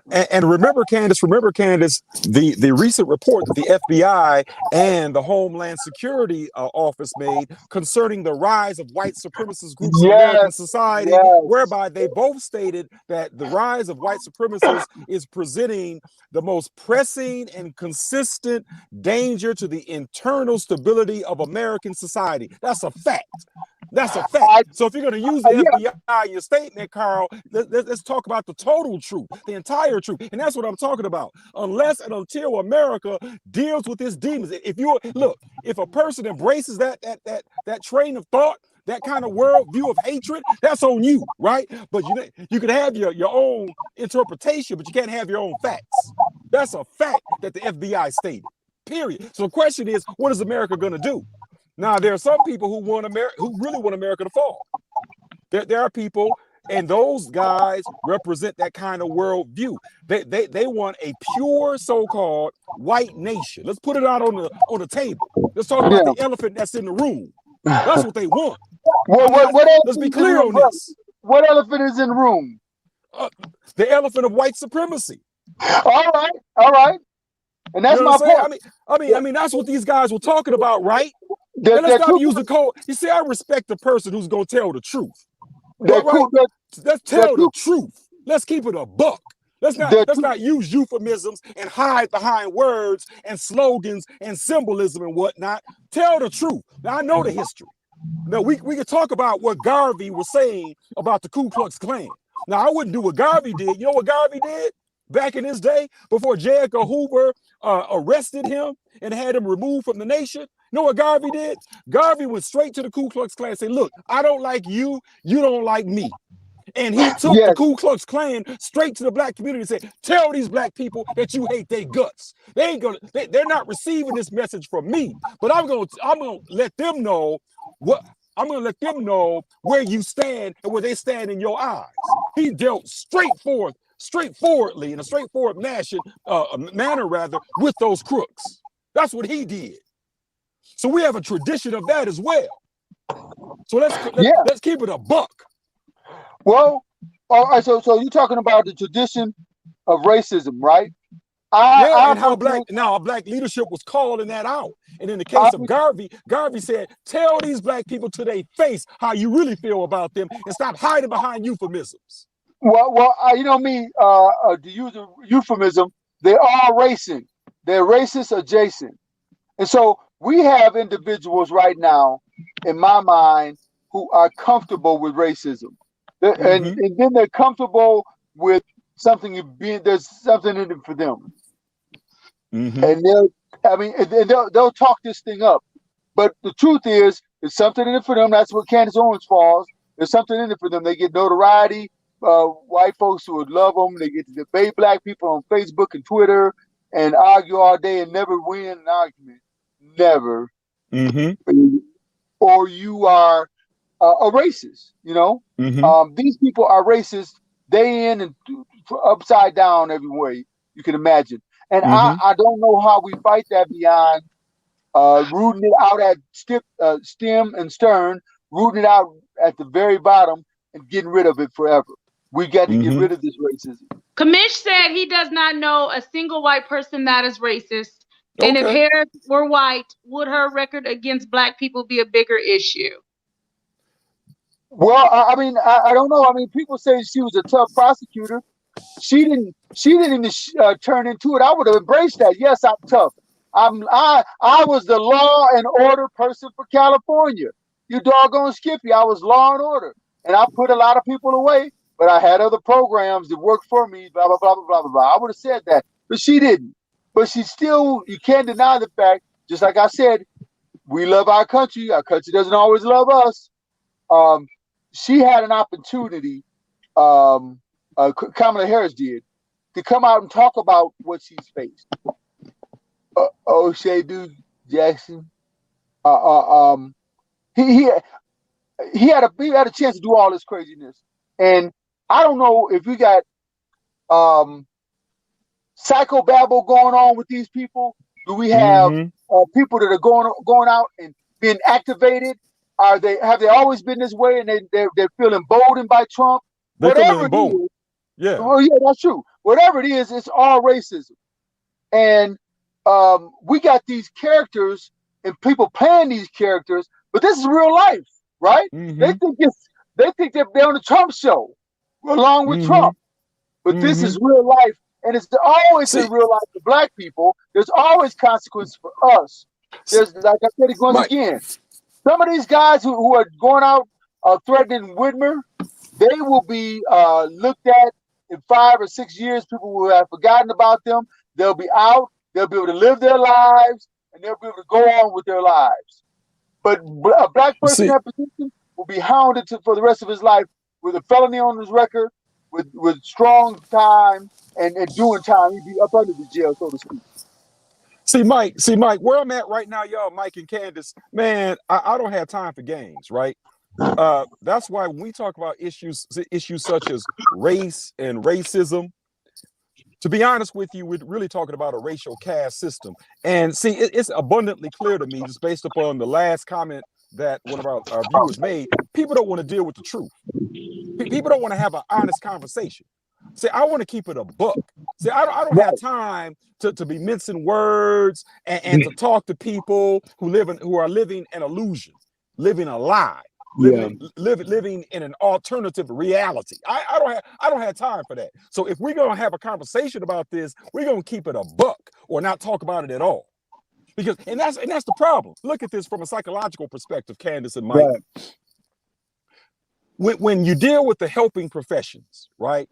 And remember, Candace, the recent report that the FBI and the Homeland Security Office made concerning the rise of white supremacist groups in American society, whereby they both stated that the rise of white supremacists is presenting the most pressing and consistent danger to the internal stability of American society. That's a fact. That's a fact. So if you're going to use the FBI in your statement, Carl, let's talk about the total truth, the entire truth. And that's what I'm talking about. Unless and until America deals with its demons. If a person embraces that train of thought, that kind of worldview of hatred, that's on you, right? But you can have your own interpretation, but you can't have your own facts. That's a fact that the FBI stated, period. So the question is, what is America going to do? Now, there are some people who really want America to fall. There are people, and those guys represent that kind of worldview. They want a pure so-called white nation. Let's put it out on the table. Let's talk about the elephant that's in the room. That's what they want. Let's be clear on this. What elephant is in the room? The elephant of white supremacy. All right. And that's my point. I mean, that's what these guys were talking about, right? Let's not use the code. You see, I respect the person who's gonna tell the truth. Let's tell the truth. Let's keep it a buck. Let's not use euphemisms and hide behind words and slogans and symbolism and whatnot. Tell the truth. Now I know the history. Now we can talk about what Garvey was saying about the Ku Klux Klan. Now I wouldn't do what Garvey did. You know what Garvey did back in his day before J. Edgar Hoover arrested him and had him removed from the nation? You know what Garvey did? Garvey went straight to the Ku Klux Klan and said, look, I don't like you. You don't like me. And he took the Yes. Ku Klux Klan straight to the black community and said, tell these black people that you hate their guts. They're not receiving this message from me, but I'm gonna let them know where you stand and where they stand in your eyes. He dealt straightforwardly, in a straightforward manner with those crooks. That's what he did. So we have a tradition of that as well. So let's keep it a buck. Well, all right. So you're talking about the tradition of racism, right? And how black leadership was calling that out. And in the case of Garvey said, tell these black people to their face how you really feel about them and stop hiding behind euphemisms. Well, you know me, to use a euphemism, they are racing. They're racist adjacent. And so we have individuals right now, in my mind, who are comfortable with racism. And then they're comfortable with there's something in it for them. And they'll talk this thing up. But the truth is, there's something in it for them. That's where Candace Owens falls. There's something in it for them. They get notoriety. White folks who would love them. They get to debate black people on Facebook and Twitter and argue all day and never win an argument. Never. Or you are a racist, you know? These people are racist day in and upside down everywhere you can imagine. And I don't know how we fight that beyond rooting it out at stem and stern, rooting it out at the very bottom and getting rid of it forever. We got to get rid of this racism. Kamish said he does not know a single white person that is racist. And if Harris were white, would her record against black people be a bigger issue? Well, I don't know. I mean, people say she was a tough prosecutor. She didn't even turn into it. I would have embraced that. Yes, I'm tough. I was the law and order person for California. You doggone Skippy. I was law and order. And I put a lot of people away, but I had other programs that worked for me, blah, blah, blah, blah, blah, blah, blah. I would have said that, but she didn't. But she still, you can't deny the fact, just like I said, we love our country. Our country doesn't always love us. She had an opportunity, Kamala Harris did, to come out and talk about what she's faced. O'Shea Dude Jackson, he had a chance to do all this craziness, and I don't know if we got psychobabble going on with these people. Do we have people that are going out and being activated? Have they always been this way, and they're feeling emboldened by Trump? Whatever it is, well, yeah, that's true. Whatever it is, it's all racism, and we got these characters and people playing these characters, but this is real life, right? They think they're on the Trump show along with Trump, but this is real life, and it's always in real life for black people. There's always consequences for us. There's, like I said, once again, some of these guys who are going out threatening Whitmer, they will be looked at in 5 or 6 years. People will have forgotten about them. They'll be out. They'll be able to live their lives, and they'll be able to go on with their lives. But a black person in that position will be hounded for the rest of his life with a felony on his record, with strong time and doing time. He'd be up under the jail, so to speak. See, Mike, where I'm at right now, y'all, Mike and Candace, man, I don't have time for games, right? That's why when we talk about issues such as race and racism, to be honest with you, we're really talking about a racial caste system. And see, it's abundantly clear to me, just based upon the last comment that one of our viewers made, people don't want to deal with the truth. People don't want to have an honest conversation. See, I want to keep it a buck. See, I don't have time to be mincing words and to talk to people who are living an illusion, living a lie, living in an alternative reality. I don't have time for that. So if we're gonna have a conversation about this, we're gonna keep it a buck or not talk about it at all. Because that's the problem. Look at this from a psychological perspective, Candace and Mike. Right. When you deal with the helping professions, right?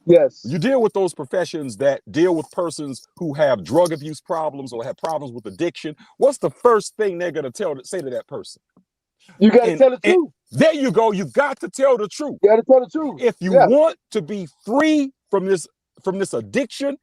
Yes. You deal with those professions that deal with persons who have drug abuse problems or have problems with addiction. What's the first thing they're going to say to that person? You got to tell the truth. There you go. You got to tell the truth. You got to tell the truth. If you Yeah. want to be free from this addiction,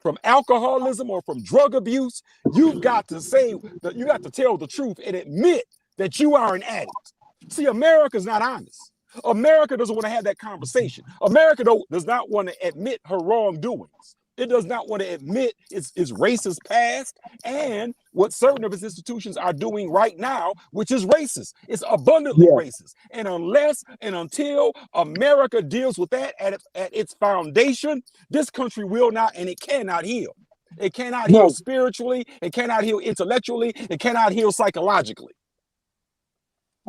from alcoholism or from drug abuse, you've got to say that, you got to tell the truth and admit that you are an addict. See, America's not honest. America doesn't want to have that conversation. America does not want to admit her wrongdoings. It does not want to admit its racist past and what certain of its institutions are doing right now, which is racist. It's abundantly racist. And unless and until America deals with that at its foundation, this country will not and it cannot heal. It cannot heal spiritually. It cannot heal intellectually. It cannot heal psychologically.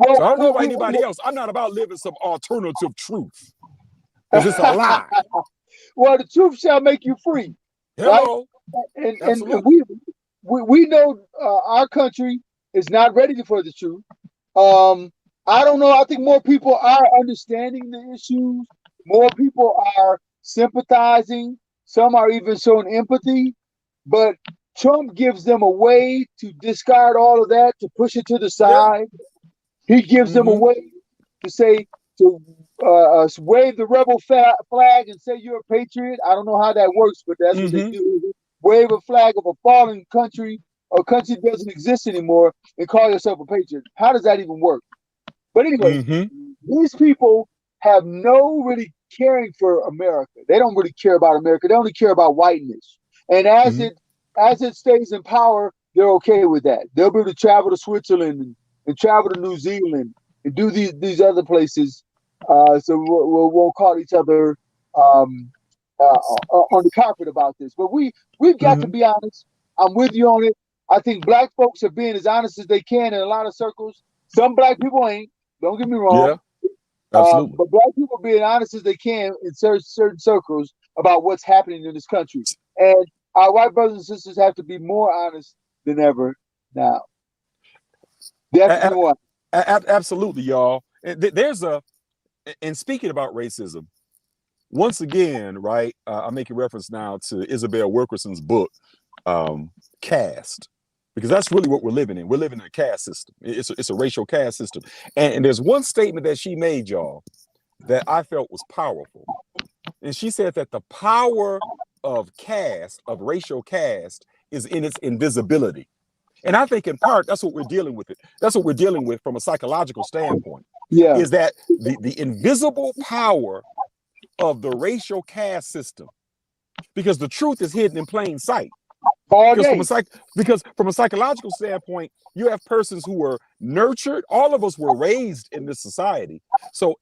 So I don't know about anybody else. I'm not about living some alternative truth, because it's a lie. Well, the truth shall make you free. Hello. Right? And we know our country is not ready for the truth. I don't know. I think more people are understanding the issues. More people are sympathizing. Some are even showing empathy. But Trump gives them a way to discard all of that, to push it to the side. He gives them a way to say, to wave the rebel flag and say you're a patriot. I don't know how that works, but that's what they do. Wave a flag of a fallen country, a country that doesn't exist anymore, and call yourself a patriot. How does that even work? But anyway, these people have no really caring for America. They don't really care about America. They only care about whiteness. And as it stays in power, they're okay with that. They'll be able to travel to Switzerland and travel to New Zealand and do these other places. So we won't call each other on the carpet about this. But we've got to be honest. I'm with you on it. I think black folks are being as honest as they can in a lot of circles. Some black people ain't. Don't get me wrong. Yeah, absolutely. But black people being honest as they can in certain circles about what's happening in this country. And our white brothers and sisters have to be more honest than ever now. Definitely. Absolutely, y'all. And speaking about racism, once again, right, I'm making reference now to Isabel Wilkerson's book, Caste, because that's really what we're living in. We're living in a caste system. It's a racial caste system. And there's one statement that she made, y'all, that I felt was powerful. And she said that the power of caste, of racial caste, is in its invisibility. And I think in part, that's what we're dealing with. That's what we're dealing with from a psychological standpoint. Is that the invisible power of the racial caste system, because the truth is hidden in plain sight. Because from a psychological standpoint, you have persons who were nurtured. All of us were raised in this society. So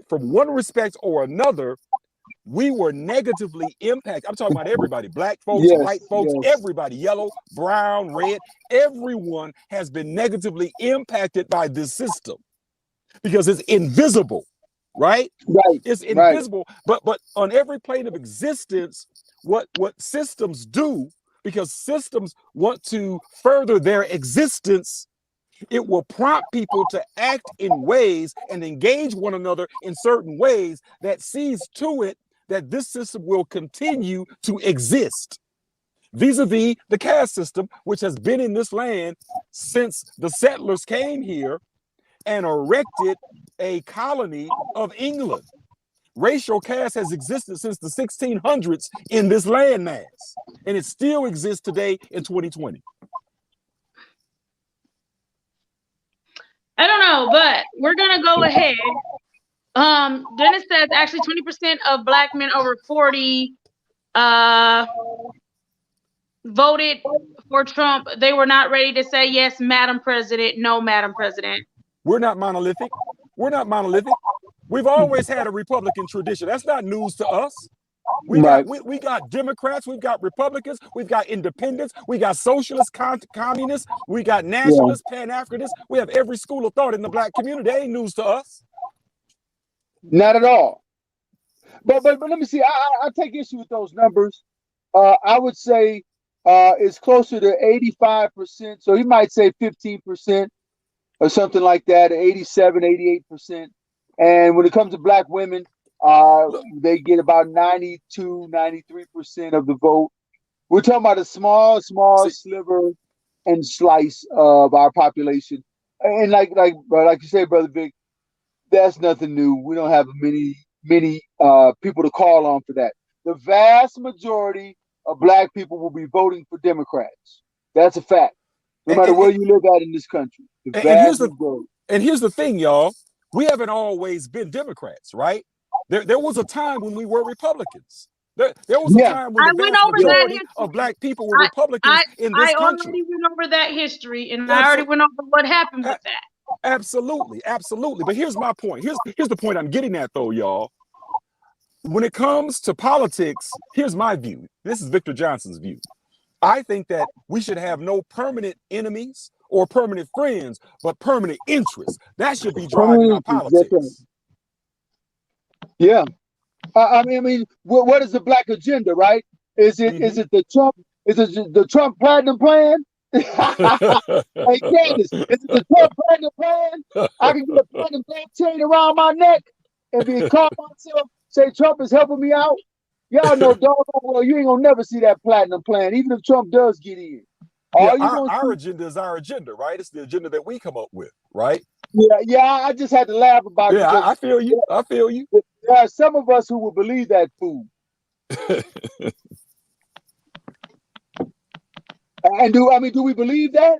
from one respect or another, we were negatively impacted. I'm talking about everybody, black folks, white folks, everybody, yellow, brown, red. Everyone has been negatively impacted by this system because it's invisible, right? It's invisible, but on every plane of existence, what systems do, because systems want to further their existence, it will prompt people to act in ways and engage one another in certain ways that sees to it that this system will continue to exist. Vis-a-vis the caste system, which has been in this land since the settlers came here and erected a colony of England. Racial caste has existed since the 1600s in this landmass, and it still exists today in 2020. I don't know, but we're gonna go ahead. Dennis says actually 20% of black men over 40 voted for Trump. They were not ready to say yes, Madam President, no, Madam President. We're not monolithic. We're not monolithic. We've always had a Republican tradition. That's not news to us. We got Democrats, we've got Republicans, we've got independents, we got socialists, communists, we got nationalists, Pan-Africanists. We have every school of thought in the black community. That ain't news to us. Not at all. But let me see. I take issue with those numbers. I would say it's closer to 85%. So he might say 15% or something like that, 87, 88%. And when it comes to black women, they get about 92, 93% of the vote. We're talking about a small sliver and slice of our population. and like you say, Brother Vic, that's nothing new. We don't have many people to call on for that. The vast majority of black people will be voting for Democrats. That's a fact. No matter where you live at in this country. And here's the thing, y'all. We haven't always been Democrats, right? There was a time when we were Republicans. There was a time when the vast majority of black people were Republicans in this country. I already went over that history, and I already went over what happened with that. Absolutely. But here's my point. Here's the point I'm getting at, though, y'all. When it comes to politics, here's my view. This is Victor Johnson's view. I think that we should have no permanent enemies or permanent friends, but permanent interests. That should be driving our politics. Yeah. I mean, what is the black agenda, right? Is it the Trump platinum plan? Hey Candace, is it the Trump platinum plan? I can get a platinum chain around my neck and be call myself, say Trump is helping me out. Y'all know doggone well you ain't gonna never see that platinum plan, even if Trump does get in. Our agenda is our agenda, right? It's the agenda that we come up with, right? Yeah, I just had to laugh about it. Yeah, I feel you. There are some of us who will believe that fool. And do we believe that?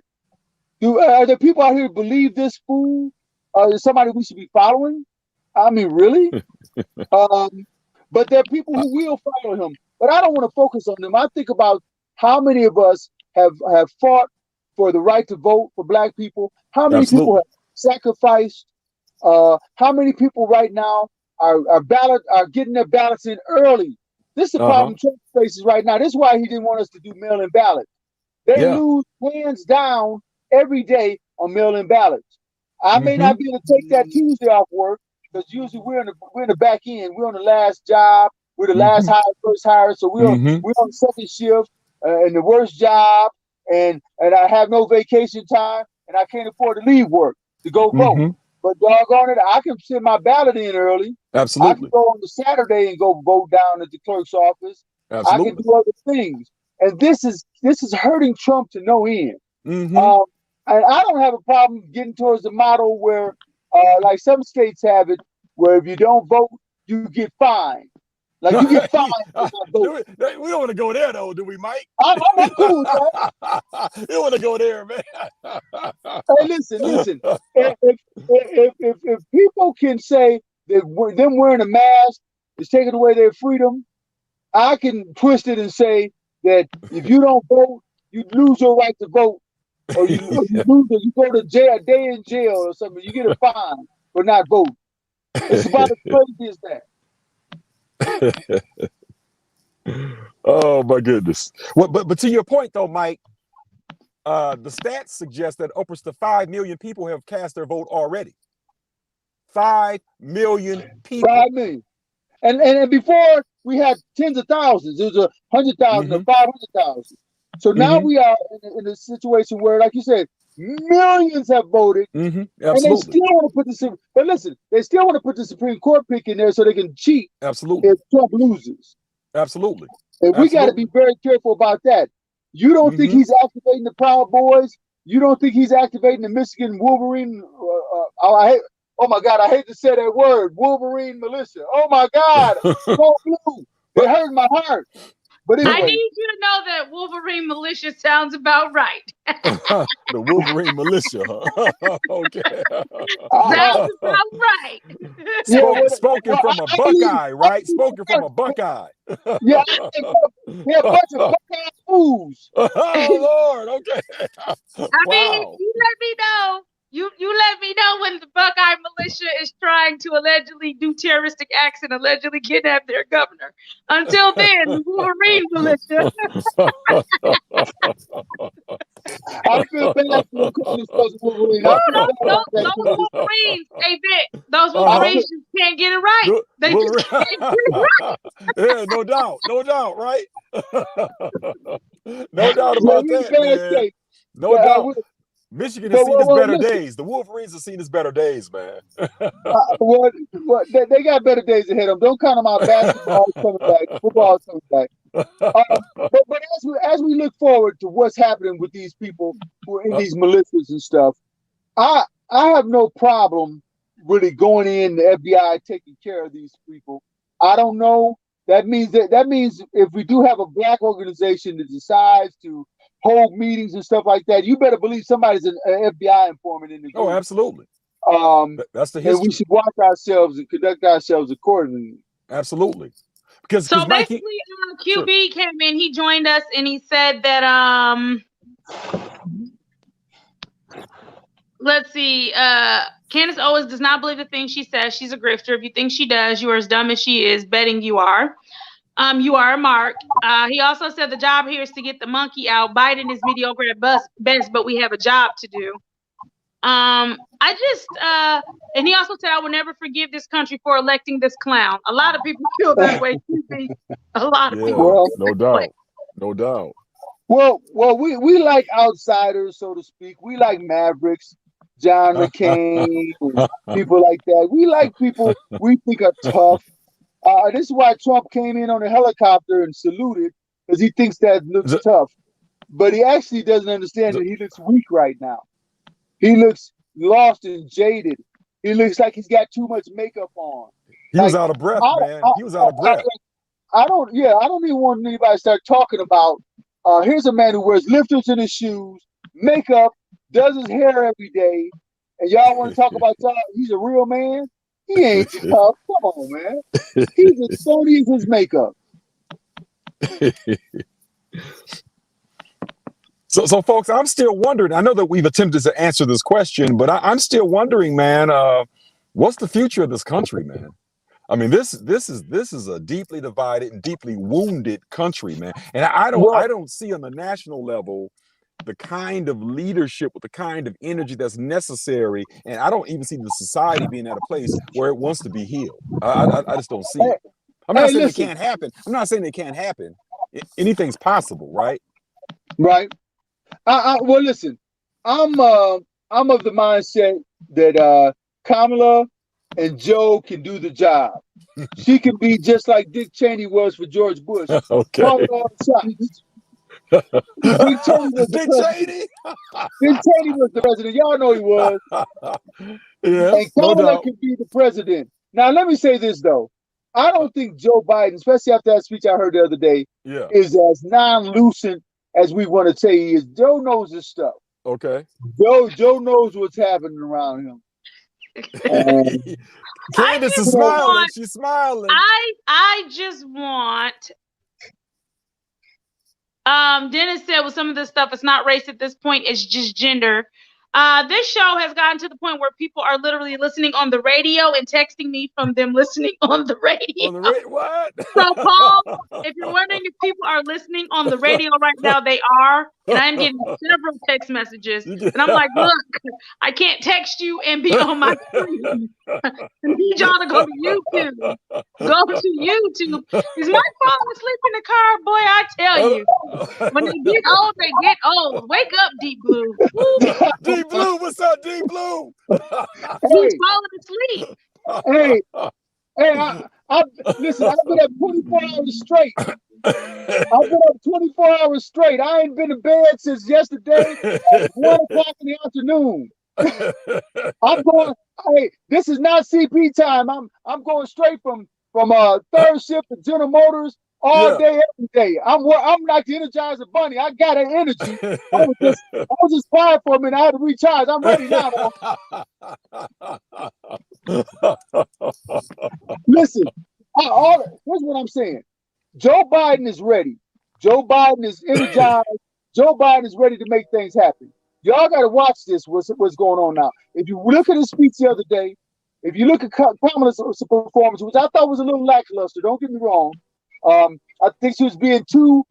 Are there people out here who believe this fool? Is somebody we should be following? I mean, really? But there are people who will follow him. But I don't want to focus on them. I think about how many of us have fought for the right to vote for black people. How many people have sacrificed? How many people right now are getting their ballots in early? This is the problem Trump faces right now. This is why he didn't want us to do mail-in ballots. They lose hands down every day on mail-in ballots. I may not be able to take that Tuesday off work because usually we're in the back end. We're on the last job. We're the last hire, first hire. So we're on the second shift and the worst job. And I have no vacation time and I can't afford to leave work to go vote. But doggone it, I can send my ballot in early. Absolutely. I can go on the Saturday and go vote down at the clerk's office. Absolutely. I can do other things. And this is hurting Trump to no end. And I don't have a problem getting towards the model where, like some states have it, where if you don't vote, you get fined. Like you get fined. We don't want to go there, though, do we, Mike? I'm cool with that. You don't want to go there, man. Hey, listen. If people can say that them wearing a mask is taking away their freedom, I can twist it and say that if you don't vote, you lose your right to vote, or you go to jail, a day in jail or something. You get a fine for not voting. It's about as crazy as that. Oh my goodness! Well, but to your point though, Mike, the stats suggest that upwards to 5 million people have cast their vote already. 5 million people. 5 million. And before we had tens of thousands. It was 100,000 or 500,000. So now we are in a situation where, like you said, millions have voted, and they still want to put the. But listen, they still want to put the Supreme Court pick in there so they can cheat. Absolutely. If Trump loses. Absolutely. And we got to be very careful about that. You don't think he's activating the Proud Boys? You don't think he's activating the Michigan Wolverine? Oh my God, I hate to say that word, Wolverine militia. Oh my God, so blue. It hurt my heart. But anyway. I need you to know that Wolverine militia sounds about right. The Wolverine militia, huh? Okay. Sounds about right. Spoken from a Buckeye, right? Spoken from a Buckeye. Yeah, they're a bunch of Buckeye fools. Oh Lord, okay. I mean, you let me know. You let me know when the Buckeye militia is trying to allegedly do terroristic acts and allegedly kidnap their governor. Until then, the Wolverine militia. I feel bad for the Wolverine. Those Wolverines, hey Vic, those Wolverines just can't get it right. They just can't get it right. Yeah, no doubt, right? No doubt about that, man. No doubt. Michigan has seen its better days. The Wolverines have seen its better days, man. They got better days ahead of them. Don't count them out. Basketball coming back. Football coming back. But as we look forward to what's happening with these people who are in these militias and stuff, I have no problem really going in the FBI taking care of these people. I don't know. That means if we do have a black organization that decides to hold meetings and stuff like that, you better believe somebody's an FBI informant in the group. Oh, absolutely. That's the And history. we should watch ourselves and conduct ourselves accordingly. Absolutely. Because So Mike, basically, QB came in, he joined us, and he said that let's see, Candace Owens does not believe the thing she says. She's a grifter. If you think she does, you are as dumb as she is. Betting you are. You are a mark. He also said the job here is to get the monkey out. Biden is mediocre at best, but we have a job to do. And he also said, I will never forgive this country for electing this clown. A lot of people feel that way. A lot of people. no doubt. No doubt. Well, we like outsiders, so to speak. We like Mavericks, John McCain, people like that. We like people we think are tough. This is why Trump came in on a helicopter and saluted, because he thinks that looks tough. But he actually doesn't understand that he looks weak right now. He looks lost and jaded. He looks like he's got too much makeup on. He was out of breath, man. He was out of breath. I don't even want anybody to start talking about, here's a man who wears lifters in his shoes, makeup, does his hair every day, and y'all want to talk about he's a real man? He ain't tough. Come on, man. He's as phony as his makeup. So, folks, I'm still wondering. I know that we've attempted to answer this question, but I'm still wondering, man. What's the future of this country, man? I mean, this is a deeply divided and deeply wounded country, man. And I don't see on the national level the kind of leadership with the kind of energy that's necessary, and I don't even see the society being at a place where it wants to be healed. I just don't see it. I'm not saying it can't happen. I'm not saying it can't happen. Anything's possible, right? Right. Well, listen, I'm of the mindset that Kamala and Joe can do the job. She can be just like Dick Cheney was for George Bush. Okay. Call it all the shots. Dick Cheney was the president. Y'all know he was. Yeah, and Kamala can be the president. Now, let me say this, though. I don't think Joe Biden, especially after that speech I heard the other day, is as non-lucent as we want to say he is. Joe knows his stuff. Okay. Joe knows what's happening around him. Candace is smiling. She's smiling. I just want. Dennis said with some of this stuff, it's not race at this point, it's just gender. This show has gotten to the point where people are literally listening on the radio and texting me from them listening on the radio. What? So, Paul, if you're wondering if people are listening on the radio right now, they are. And I'm getting several text messages. And I'm like, look, I can't text you and be on my screen. I need y'all to go to YouTube. Go to YouTube. Is my phone asleep in the car? Boy, I tell you. When they get old, they get old. Wake up, Deep Blue. Deep Blue, what's up, Deep Blue? He's falling asleep. Listen, I've been up 24 hours straight. I've been up 24 hours straight. I ain't been to bed since yesterday at 1 o'clock in the afternoon. I'm going. Hey, this is not CP time. I'm going straight from third shift to General Motors all day, every day. I'm like the Energizer Bunny. I got an energy. I was just quiet for a minute. I had to recharge. I'm ready now. Listen, here's what I'm saying. Joe Biden is ready. Joe Biden is energized. Joe Biden is ready to make things happen. Y'all got to watch this. What's going on now? If you look at his speech the other day, if you look at Kamala's performance, which I thought was a little lackluster, don't get me wrong. I think she was being too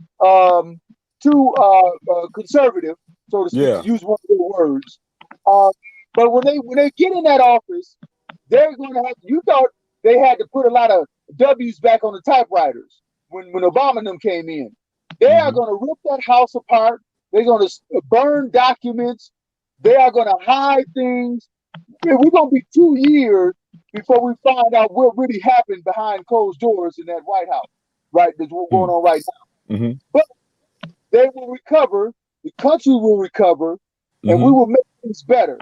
conservative, so to speak, to use one of their words. But when they get in that office, they're going to have. You thought they had to put a lot of W's back on the typewriters when Obama and them came in. They are going to rip that house apart. They're going to burn documents. They are going to hide things. We're going to be 2 years before we find out what really happened behind closed doors in that White House. Right, that's what's going on right now. Mm-hmm. But they will recover. The country will recover, and we will make things better.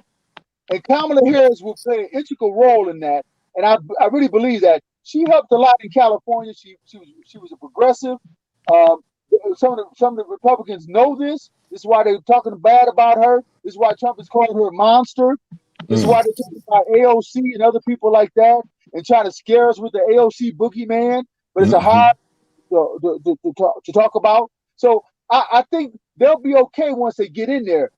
And Kamala Harris will play an integral role in that. And I really believe that she helped a lot in California. She was a progressive. Some of the Republicans know this. This is why they're talking bad about her. This is why Trump is calling her a monster. This is why they're talking about AOC and other people like that and trying to scare us with the AOC boogeyman. But it's a hard to talk about. So I think they'll be okay once they get in there.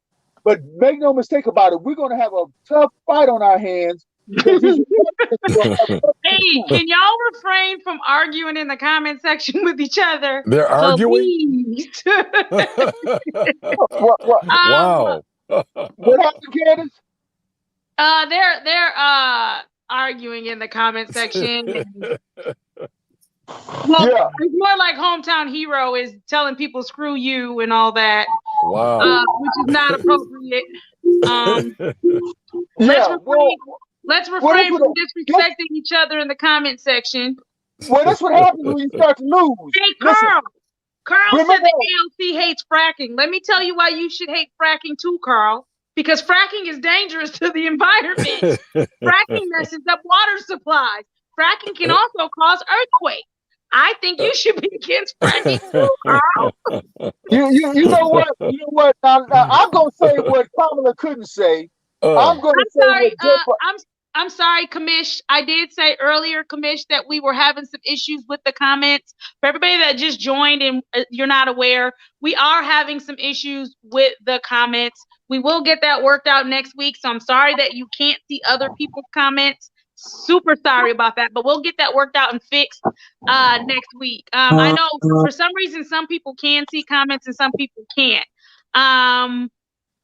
But make no mistake about it, we're going to have a tough fight on our hands. Because Hey, can y'all refrain from arguing in the comment section with each other? They're arguing? Please. Wow. What happened, Candace? They're arguing in the comment section. Well, Yeah. it's more like Hometown Hero is telling people screw you and all that, Wow. which is not appropriate. Yeah. Let's refrain from disrespecting each other in the comment section. Well, that's what happens when you start to lose. Hey, Listen, Carl said remember- the AOC hates fracking. Let me tell you why you should hate fracking too, Carl. Because fracking is dangerous to the environment. Fracking messes up water supplies. Fracking can also cause earthquakes. I think you should be against fracking too, Carl. You know what? You know what? Now, I'm gonna say what Kamala couldn't say. I'm gonna say I'm sorry, Kamish. I did say earlier, Kamish, that we were having some issues with the comments. For everybody that just joined and you're not aware, we are having some issues with the comments. We will get that worked out next week. So I'm sorry that you can't see other people's comments. Super sorry about that, but we'll get that worked out and fixed next week. I know for some reason some people can see comments and some people can't.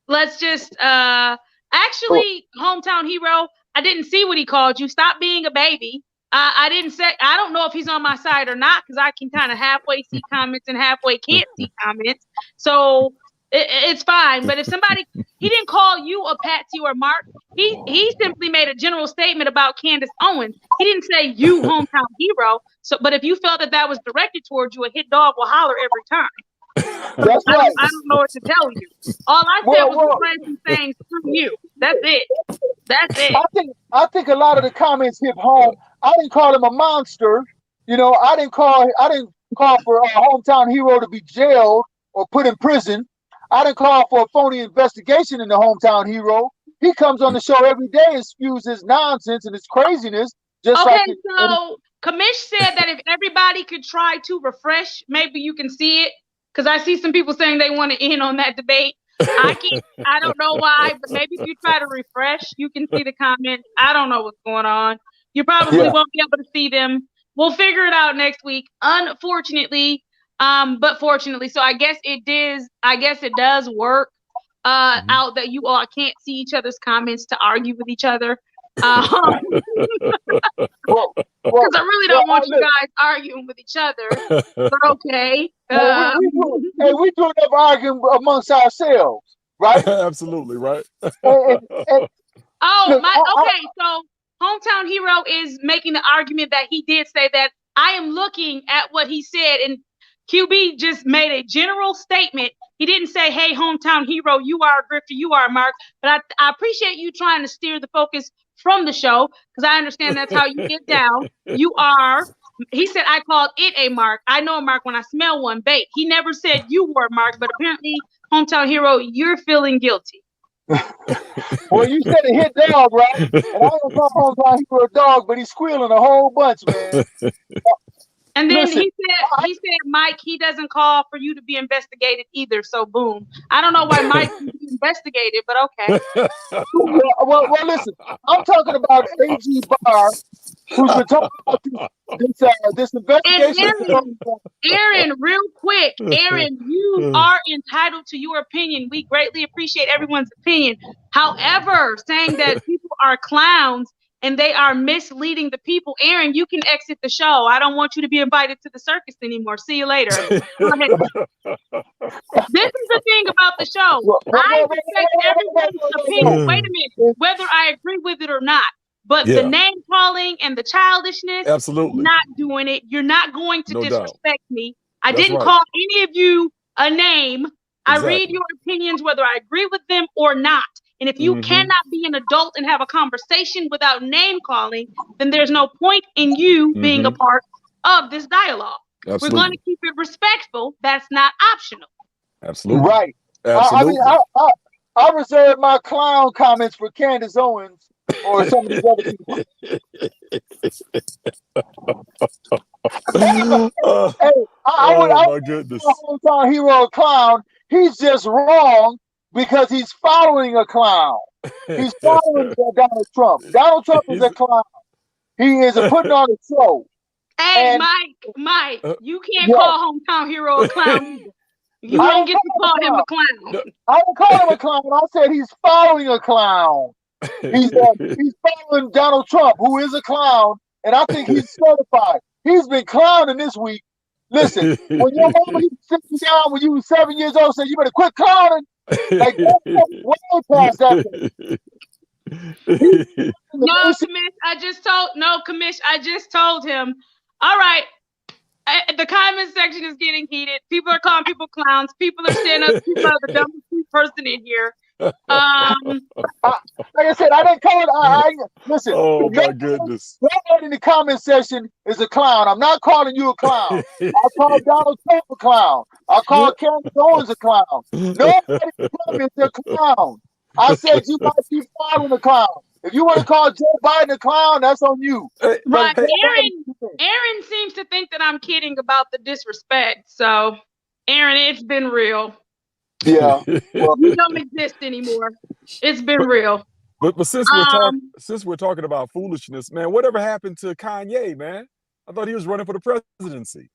Let's just actually, Hometown Hero, I didn't see what he called you. Stop being a baby. I didn't say, I don't know if he's on my side or not, because I can kind of halfway see comments and halfway can't see comments. So it's fine. But if somebody, he didn't call you a Patsy or Mark. He simply made a general statement about Candace Owens. He didn't say you, Hometown Hero. So, but if you felt that was directed towards you, a hit dog will holler every time. That's right. I don't know what to tell you. All I said was refrain from saying screw you. That's it. That's it. I think a lot of the comments hit home. I didn't call him a monster. You know, I didn't call for a Hometown Hero to be jailed or put in prison. I didn't call for a phony investigation into Hometown Hero. He comes on the show every day and spews his nonsense and his craziness. Just okay, like so Kamish said that if everybody could try to refresh, maybe you can see it. Because I see some people saying they want to end on that debate. I don't know why, but maybe if you try to refresh, you can see the comments. I don't know what's going on. You probably won't be able to see them. We'll figure it out next week. Unfortunately, but fortunately, so I guess it does work out that you all can't see each other's comments to argue with each other. Because I really don't want you guys arguing with each other. But okay. We do enough arguing amongst ourselves, right? Absolutely, right. Okay, so Hometown Hero is making the argument that he did say that. I am looking at what he said, and QB just made a general statement. He didn't say, hey, Hometown Hero, you are a grifter, you are a Mark. But I appreciate you trying to steer the focus from the show, because I understand that's how you get down. You are, he said, I called it a Mark. I know a Mark when I smell one bait. He never said you were a Mark, but apparently, Hometown Hero, you're feeling guilty. Well, you said a hit dog, right? And I don't call Hometown Hero a dog, but he's squealing a whole bunch, man. And then he said, Mike, he doesn't call for you to be investigated either. So boom. I don't know why Mike can be investigated, but okay. Well, listen, I'm talking about AG Barr, who's been talking about this investigation. And Aaron, real quick, Aaron, you are entitled to your opinion. We greatly appreciate everyone's opinion. However, saying that people are clowns and they are misleading the people, Aaron, you can exit the show. I don't want you to be invited to the circus anymore. See you later. This is the thing about the show. I respect everyone's opinion. Wait a minute, whether I agree with it or not. But the name calling and the childishness, absolutely not doing it. You're not going to disrespect me. I That's didn't right. call any of you a name. Exactly. I read your opinions, whether I agree with them or not. And if you Mhm. cannot be an adult and have a conversation without name calling, then there's no point in you being a Mhm. part of this dialogue. We're going Absolutely. to keep it respectful. That's not optional. Absolutely. Right. I Absolutely. mean, I reserve my clown comments for Candace Owens or some of these other people. Oh, Hey, I would my goodness. a hometown hero a clown. He's just wrong because he's following a clown. He's following Donald Trump. Donald Trump is a clown. He is putting on a show. Hey, And- Mike, you can't Yeah. call hometown hero a clown either. You I don't don't get to call call him him a a clown. I didn't call him a clown. I said he's following a clown. He's following Donald Trump, who is a clown, and I think he's certified. He's been clowning this week. Listen, when your mama used to sit you down when you were 7 years old, said you better quit clowning. Like way past that. No, Commish, I just told him, all right, the comment section is getting heated. People are calling people clowns. People are saying people are the dumbest person in here. Like I said, I didn't call it. Listen. Oh my goodness. Nobody in the comment section is a clown. I'm not calling you a clown. I call Donald Trump a clown. I call Candace Owens a clown. Nobody in the comments is a clown. I said you might be following a clown. If you want to call Joe Biden a clown, that's on you. Right. Aaron seems to think that I'm kidding about the disrespect. So, Aaron, it's been real. Yeah. Well, You don't exist anymore. It's been real. But since we're talking about foolishness, man, whatever happened to Kanye, man? I thought he was running for the presidency.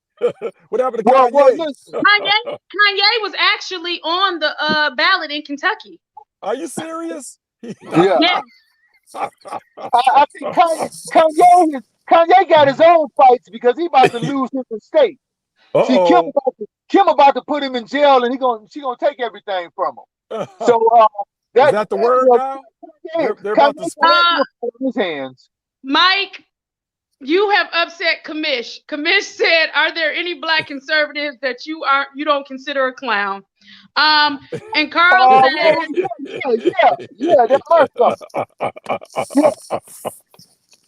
What happened to Kanye? Kanye was actually on the ballot in Kentucky. Are you serious? Yeah. I think Kanye got his own fights because he about to lose his estate. See, Kim about to put him in jail, and she gonna take everything from him. So is that the word now? They're about to split his hands. Mike, you have upset Commish. Commish said, "Are there any black conservatives that you don't consider a clown?" And Carl said, "Yeah, there are some."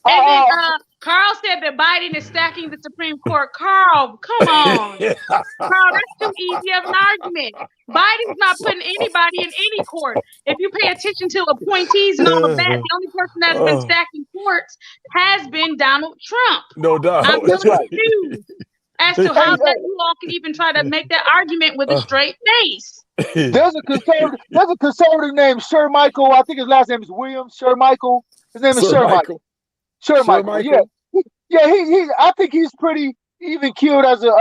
And then Carl said that Biden is stacking the Supreme Court. Carl, come on. Carl, that's too easy of an argument. Biden's not putting anybody in any court. If you pay attention to appointees and all of that, the only person that's been stacking courts has been Donald Trump. No doubt. I'm really confused as to how that you all can even try to make that argument with a straight face. There's a conservative named Shermichael. I think his last name is Williams. Shermichael. His name is Shermichael. Shermichael. Yeah. He. I think he's pretty even keeled as an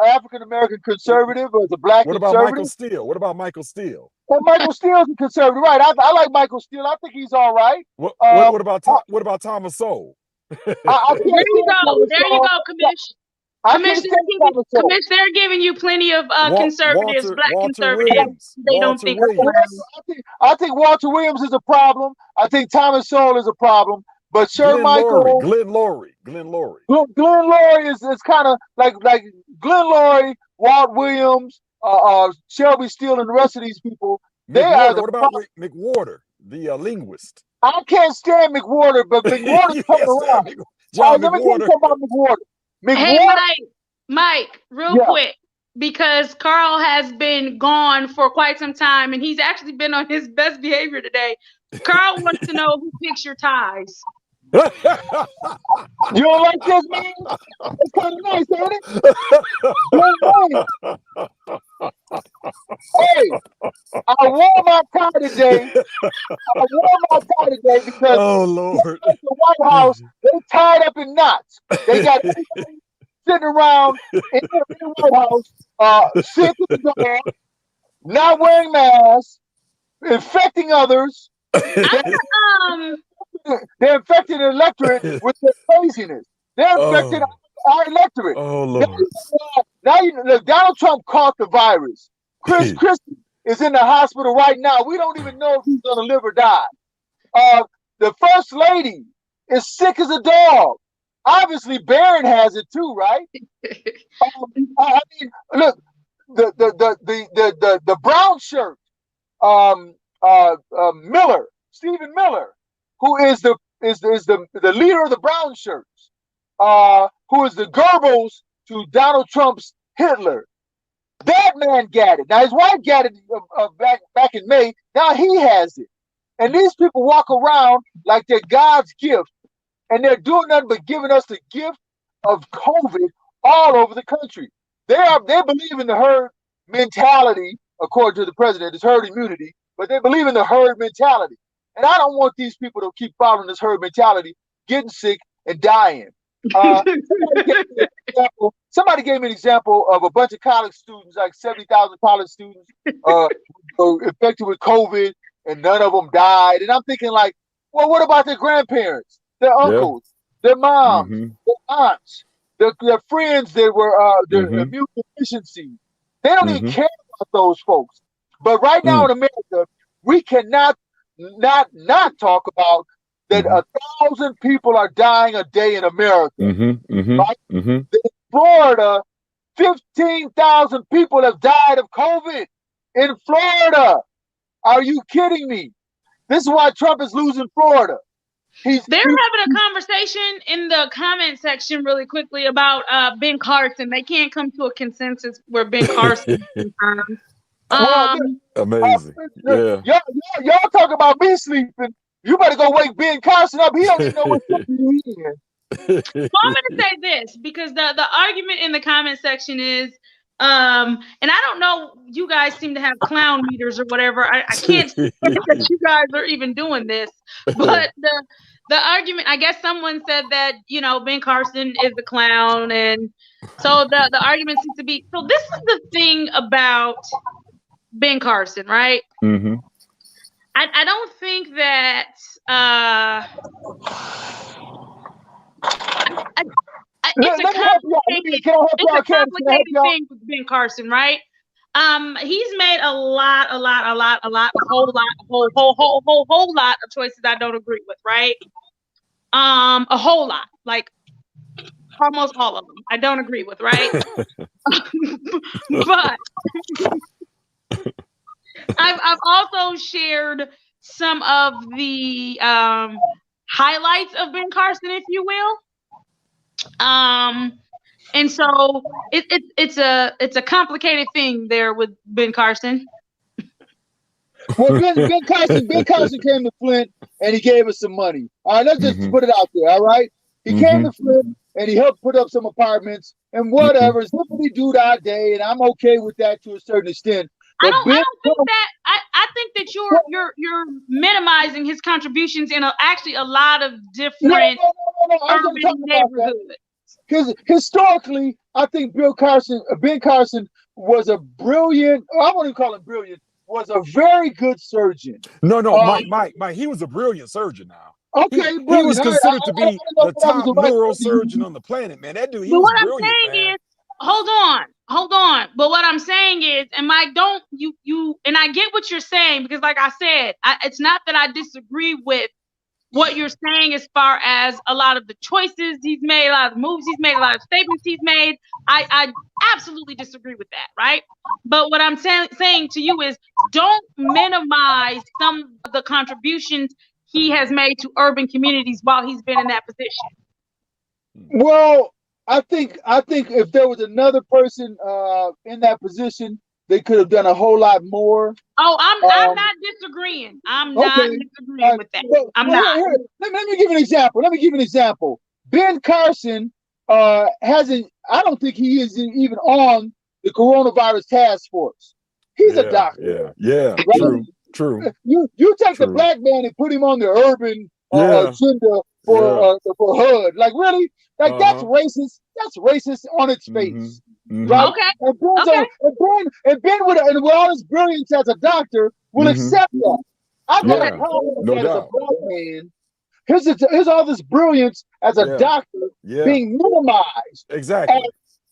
African American conservative or as a black conservative. What about Michael Steele? Well, Michael Steele's a conservative, right? I like Michael Steele. I think he's all right. What about Thomas Sowell? There you go, Commish. Commish, they're giving you plenty of conservatives, black conservatives. They don't think. I think Walter Williams is a problem. I think Thomas Sowell is a problem. But Shermichael, Glenn Laurie is kind of like Glenn Laurie, Walt Williams, Shelby Steele, and the rest of these people. What about McWhorter, the linguist? I can't stand McWhorter, but McWhorter's coming around. John let me tell you something about McWhorter. Hey, Mike, real quick, because Carl has been gone for quite some time, and he's actually been on his best behavior today. Carl wants to know who picks your ties. You don't like this, man? It's kind of nice, ain't it? Hey, I wore my tie today. Because Lord, the White House, they tied up in knots. They got sitting around in the White House, sick as a dog, not wearing masks, infecting others. They're infecting the electorate with their craziness. They're infecting our electorate. Oh, Lord. Now Donald Trump caught the virus. Chris Christie is in the hospital right now. We don't even know if he's going to live or die. The first lady is sick as a dog. Obviously, Barron has it too, right? I mean, look, the brown shirt Miller, Stephen Miller, who is the leader of the brown shirts, who is the Goebbels to Donald Trump's Hitler. That man got it. Now his wife got it back in May. Now he has it, and these people walk around like they're God's gift, and they're doing nothing but giving us the gift of COVID all over the country. They believe in the herd mentality, according to the president. It's herd immunity, but they believe in the herd mentality. And I don't want these people to keep following this herd mentality, getting sick and dying. Somebody gave me an example of a bunch of college students, like 70,000 college students, infected with COVID, and none of them died. And I'm thinking, like, well, what about their grandparents, their uncles, their moms, their aunts, their friends that were their immune deficiency? They don't even care about those folks. But right now in America, we cannot not talk about that 1,000 people are dying a day in America. Right? In Florida, 15,000 people have died of COVID in Florida. Are you kidding me? This is why Trump is losing Florida. They're having a conversation in the comment section really quickly about Ben Carson. They can't come to a consensus where Ben Carson is amazing. Y'all talk about me sleeping. You better go wake Ben Carson up. He don't even know what he's in. Well, I'm going to say this because the argument in the comment section is, and I don't know, you guys seem to have clown meters or whatever. I can't see that you guys are even doing this, but the argument, I guess someone said that, Ben Carson is the clown. And so the argument seems to be, so this is the thing about Ben Carson, right? I don't think that it's a complicated thing with Ben Carson, right? He's made a whole lot of choices I don't agree with, right? A whole lot, like almost all of them I don't agree with, right? But I've also shared some of the highlights of Ben Carson, if you will. And so it's a complicated thing there with Ben Carson. Well, Ben Carson came to Flint and he gave us some money. All right, let's just put it out there. All right, he came to Flint and he helped put up some apartments and whatever. Somebody do that day, and I'm okay with that to a certain extent. I don't think that. I think that you're minimizing his contributions in actually a lot of different urban neighborhoods. Because historically, I think Ben Carson was a brilliant. I wouldn't call him brilliant. Was a very good surgeon. No, Mike, he was a brilliant surgeon. Now, okay, he was considered to be the top neurosurgeon on the planet, man. That dude, he was brilliant. What I'm saying is, hold on. But what I'm saying is, and Mike, don't you? And I get what you're saying because, like I said, it's not that I disagree with what you're saying as far as a lot of the choices he's made, a lot of the moves he's made, a lot of statements he's made. I absolutely disagree with that, right? But what I'm saying to you is don't minimize some of the contributions he has made to urban communities while he's been in that position. Well, I think if there was another person in that position, they could have done a whole lot more. Oh, I'm not disagreeing. I'm not disagreeing with that. I'm not. Let me give you an example. Ben Carson hasn't. I don't think he is even on the coronavirus task force. He's a doctor. Yeah. Right? True. You take the black man and put him on the urban agenda for HUD. Like really? Like that's racist. That's racist on its face. Right? Okay. And Ben with all his brilliance as a doctor will accept that. I've got a problem with that as a black man. Here's all this brilliance as a doctor being minimized. Exactly.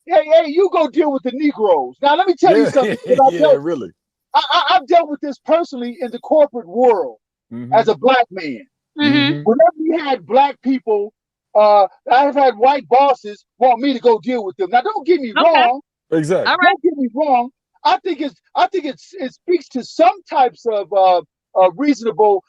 And, hey, you go deal with the Negroes. Now let me tell you something. Really. I've dealt with this personally in the corporate world as a black man. Whenever we had black people, I've had white bosses want me to go deal with them. Now, don't get me wrong. Exactly. Don't get me wrong. I think it speaks to some types of reasonable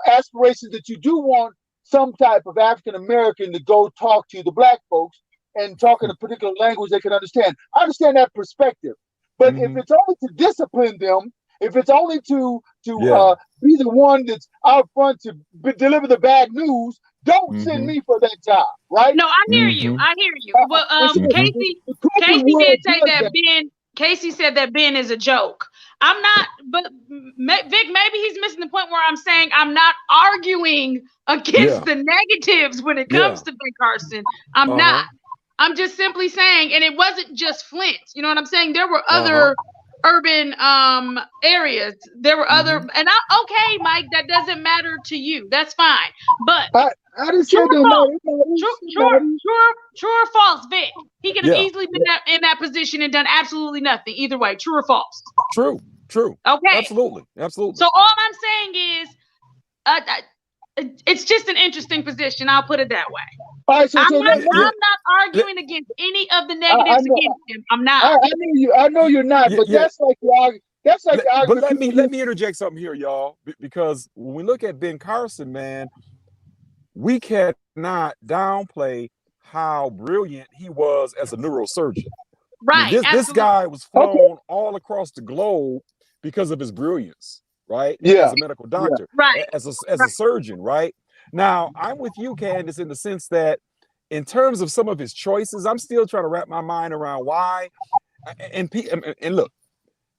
aspirations that you do want some type of African American to go talk to the black folks and talk in a particular language they can understand. I understand that perspective, but if it's only to discipline them, if it's only to be the one that's out front to deliver the bad news, don't send me for that job, right? No, I hear you. I hear you. Well, Casey did say that Ben. Casey said that Ben is a joke. I'm not, but Vic, maybe he's missing the point where I'm saying I'm not arguing against the negatives when it comes to Ben Carson. I'm not. I'm just simply saying, and it wasn't just Flint. You know what I'm saying? There were other urban areas. There were other, and okay, Mike, that doesn't matter to you. That's fine. But I just said true or false, Vic. He could have easily been in that position and done absolutely nothing. Either way, true or false. True. Okay. Absolutely. So all I'm saying is, it's just an interesting position. I'll put it that way. All right, I'm not arguing against any of the negatives against him. I'm not. I know you're not, but that's like the argument. That's like the argument. But let me interject something here, y'all, because when we look at Ben Carson, man, we cannot downplay how brilliant he was as a neurosurgeon. Right. I mean, this guy was flown all across the globe because of his brilliance, right? Yeah. As a medical doctor, right. As a surgeon, right? Now, I'm with you, Candace, in the sense that in terms of some of his choices, I'm still trying to wrap my mind around why. And look,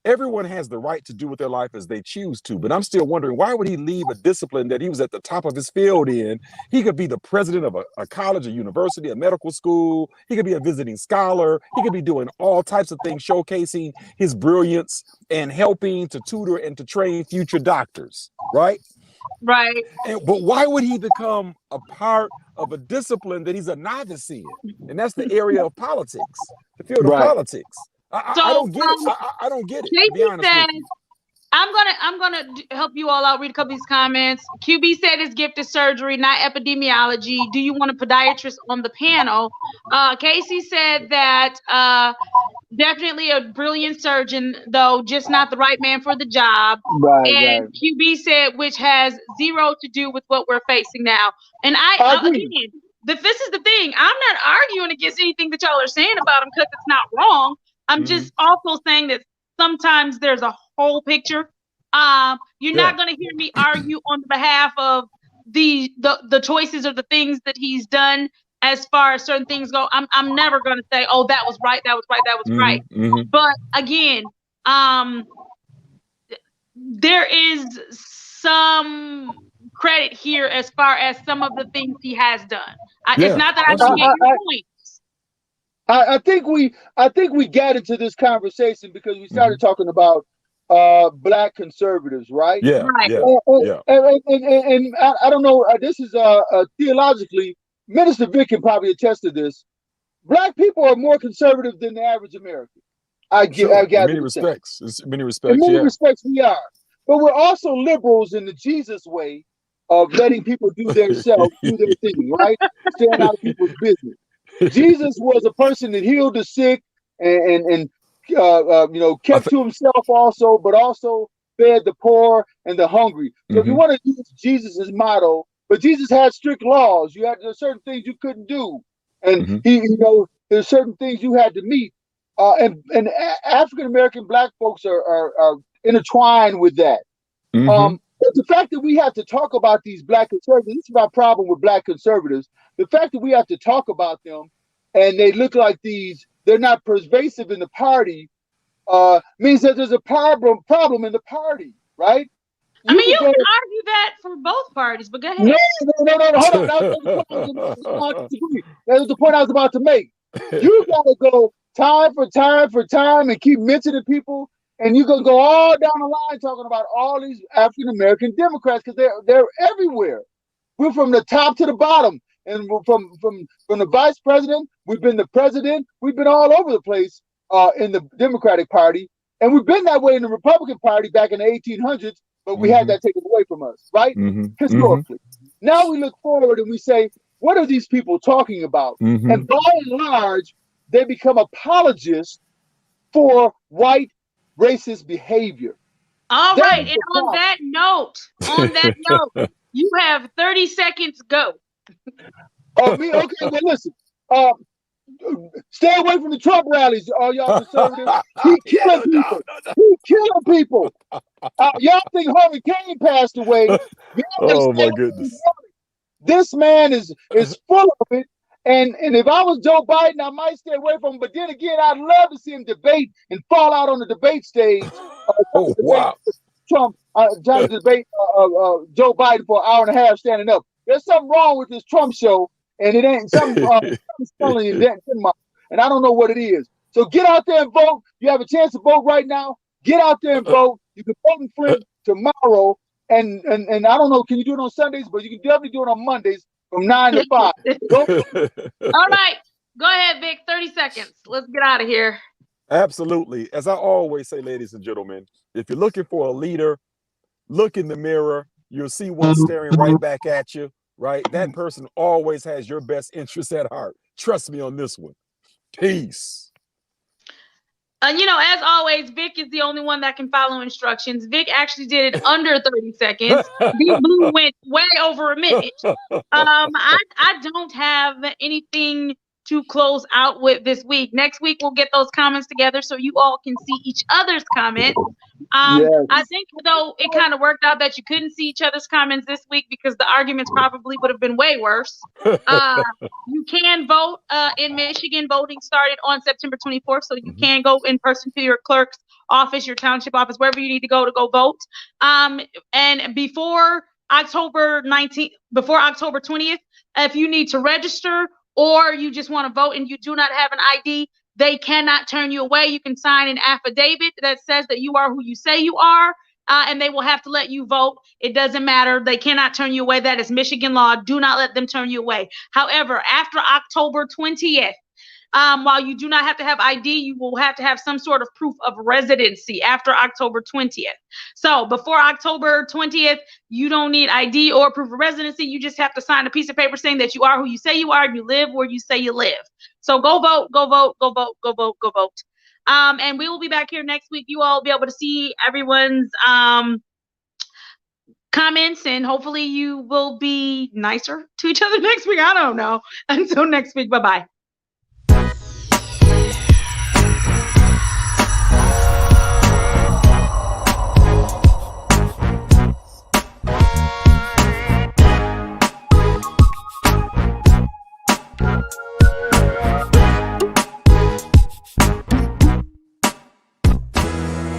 everyone has the right to do with their life as they choose to, but I'm still wondering, why would he leave a discipline that he was at the top of his field in? He could be the president of a college, a university, a medical school. He could be a visiting scholar. He could be doing all types of things, showcasing his brilliance and helping to tutor and to train future doctors, right? Right. But why would he become a part of a discipline that he's a novice in? And that's the area of politics, the field of politics. I don't get it. I don't get it. To be honest with you. I'm gonna help you all out. Read a couple of these comments. QB said his gift is surgery, not epidemiology. Do you want a podiatrist on the panel? Casey said that definitely a brilliant surgeon, though just not the right man for the job. And QB said, which has zero to do with what we're facing now. And again, this is the thing. I'm not arguing against anything that y'all are saying about him because it's not wrong. I'm just also saying that sometimes there's a whole picture. You're not going to hear me argue on behalf of the choices or the things that he's done as far as certain things go. I'm never going to say, oh, that was right, that was right, that was right. But again, there is some credit here as far as some of the things he has done. It's not that I don't get your point. I think we got into this conversation because we started talking about black conservatives, right? Yeah. And I don't know. This is theologically, Minister Vic can probably attest to this. Black people are more conservative than the average American. I got in many respects. In many respects, we are. But we're also liberals in the Jesus way of letting people do their thing, right? Staying out of people's business. Jesus was a person that healed the sick and kept to himself also, but also fed the poor and the hungry. So if you want to use Jesus's motto, but Jesus had strict laws. There's certain things you couldn't do, and there's certain things you had to meet. And African American black folks are intertwined with that. But the fact that we have to talk about these black conservatives, this is my problem with black conservatives. The fact that we have to talk about them and they look like they're not pervasive in the party, means that there's a problem in the party, right? You can argue that for both parties, but go ahead. No, hold on. That was the point I was about to make. You gotta go time for time and keep mentioning people. And you're gonna go all down the line talking about all these African American Democrats because they're everywhere. We're from the top to the bottom, and we're from the vice president. We've been the president. We've been all over the place in the Democratic Party, and we've been that way in the Republican Party back in the 1800s. But we had that taken away from us, right? Historically. Now we look forward and we say, what are these people talking about? And by and large, they become apologists for white racist behavior. All That right. is And the on that note, you have 30 seconds. Go. Me? Okay, well, listen. Uh, Stay away from the Trump rallies, all y'all conservatives. He killing people. He killing people. Y'all think Harvey Kane passed away. Y'all gotta Oh stay my away from goodness. him. This man is full of it. And if I was Joe Biden, I might stay away from him. But then again, I'd love to see him debate and fall out on the debate stage. Oh wow. Trump trying to debate Joe Biden for an hour and a half standing up. There's something wrong with this Trump show, and it ain't something spelling in Denmark, and I don't know what it is. So get out there and vote. You have a chance to vote right now. Get out there and vote. You can vote in Flint tomorrow, and I don't know. Can you do it on Sundays? But you can definitely do it on Mondays from 9 to 5. Go. All right. Go ahead, Vic. 30 seconds. Let's get out of here. Absolutely. As I always say, ladies and gentlemen, if you're looking for a leader, look in the mirror. You'll see one staring right back at you, right? That person always has your best interests at heart. Trust me on this one. Peace. As always, Vic is the only one that can follow instructions. Vic actually did it under 30 seconds. Deep Blue went way over a minute. I don't have anything to close out with this week. Next week we'll get those comments together so you all can see each other's comments. Yes. I think though it kind of worked out that you couldn't see each other's comments this week because the arguments probably would have been way worse. You can vote in Michigan. Voting started on September 24th, so you can go in person to your clerk's office, your township office, wherever you need to go vote. And before October 19th, before October 20th, if you need to register or you just want to vote and you do not have an ID, they cannot turn you away. You can sign an affidavit that says that you are who you say you are, and they will have to let you vote. It doesn't matter. They cannot turn you away. That is Michigan law. Do not let them turn you away. However, after October 20th, while you do not have to have ID, you will have to have some sort of proof of residency after October 20th. So before October 20th, you don't need ID or proof of residency. You just have to sign a piece of paper saying that you are who you say you are and you live where you say you live. So go vote, go vote, go vote, go vote, go vote. And we will be back here next week. You all will be able to see everyone's comments, and hopefully you will be nicer to each other next week. I don't know. Until next week. Bye-bye.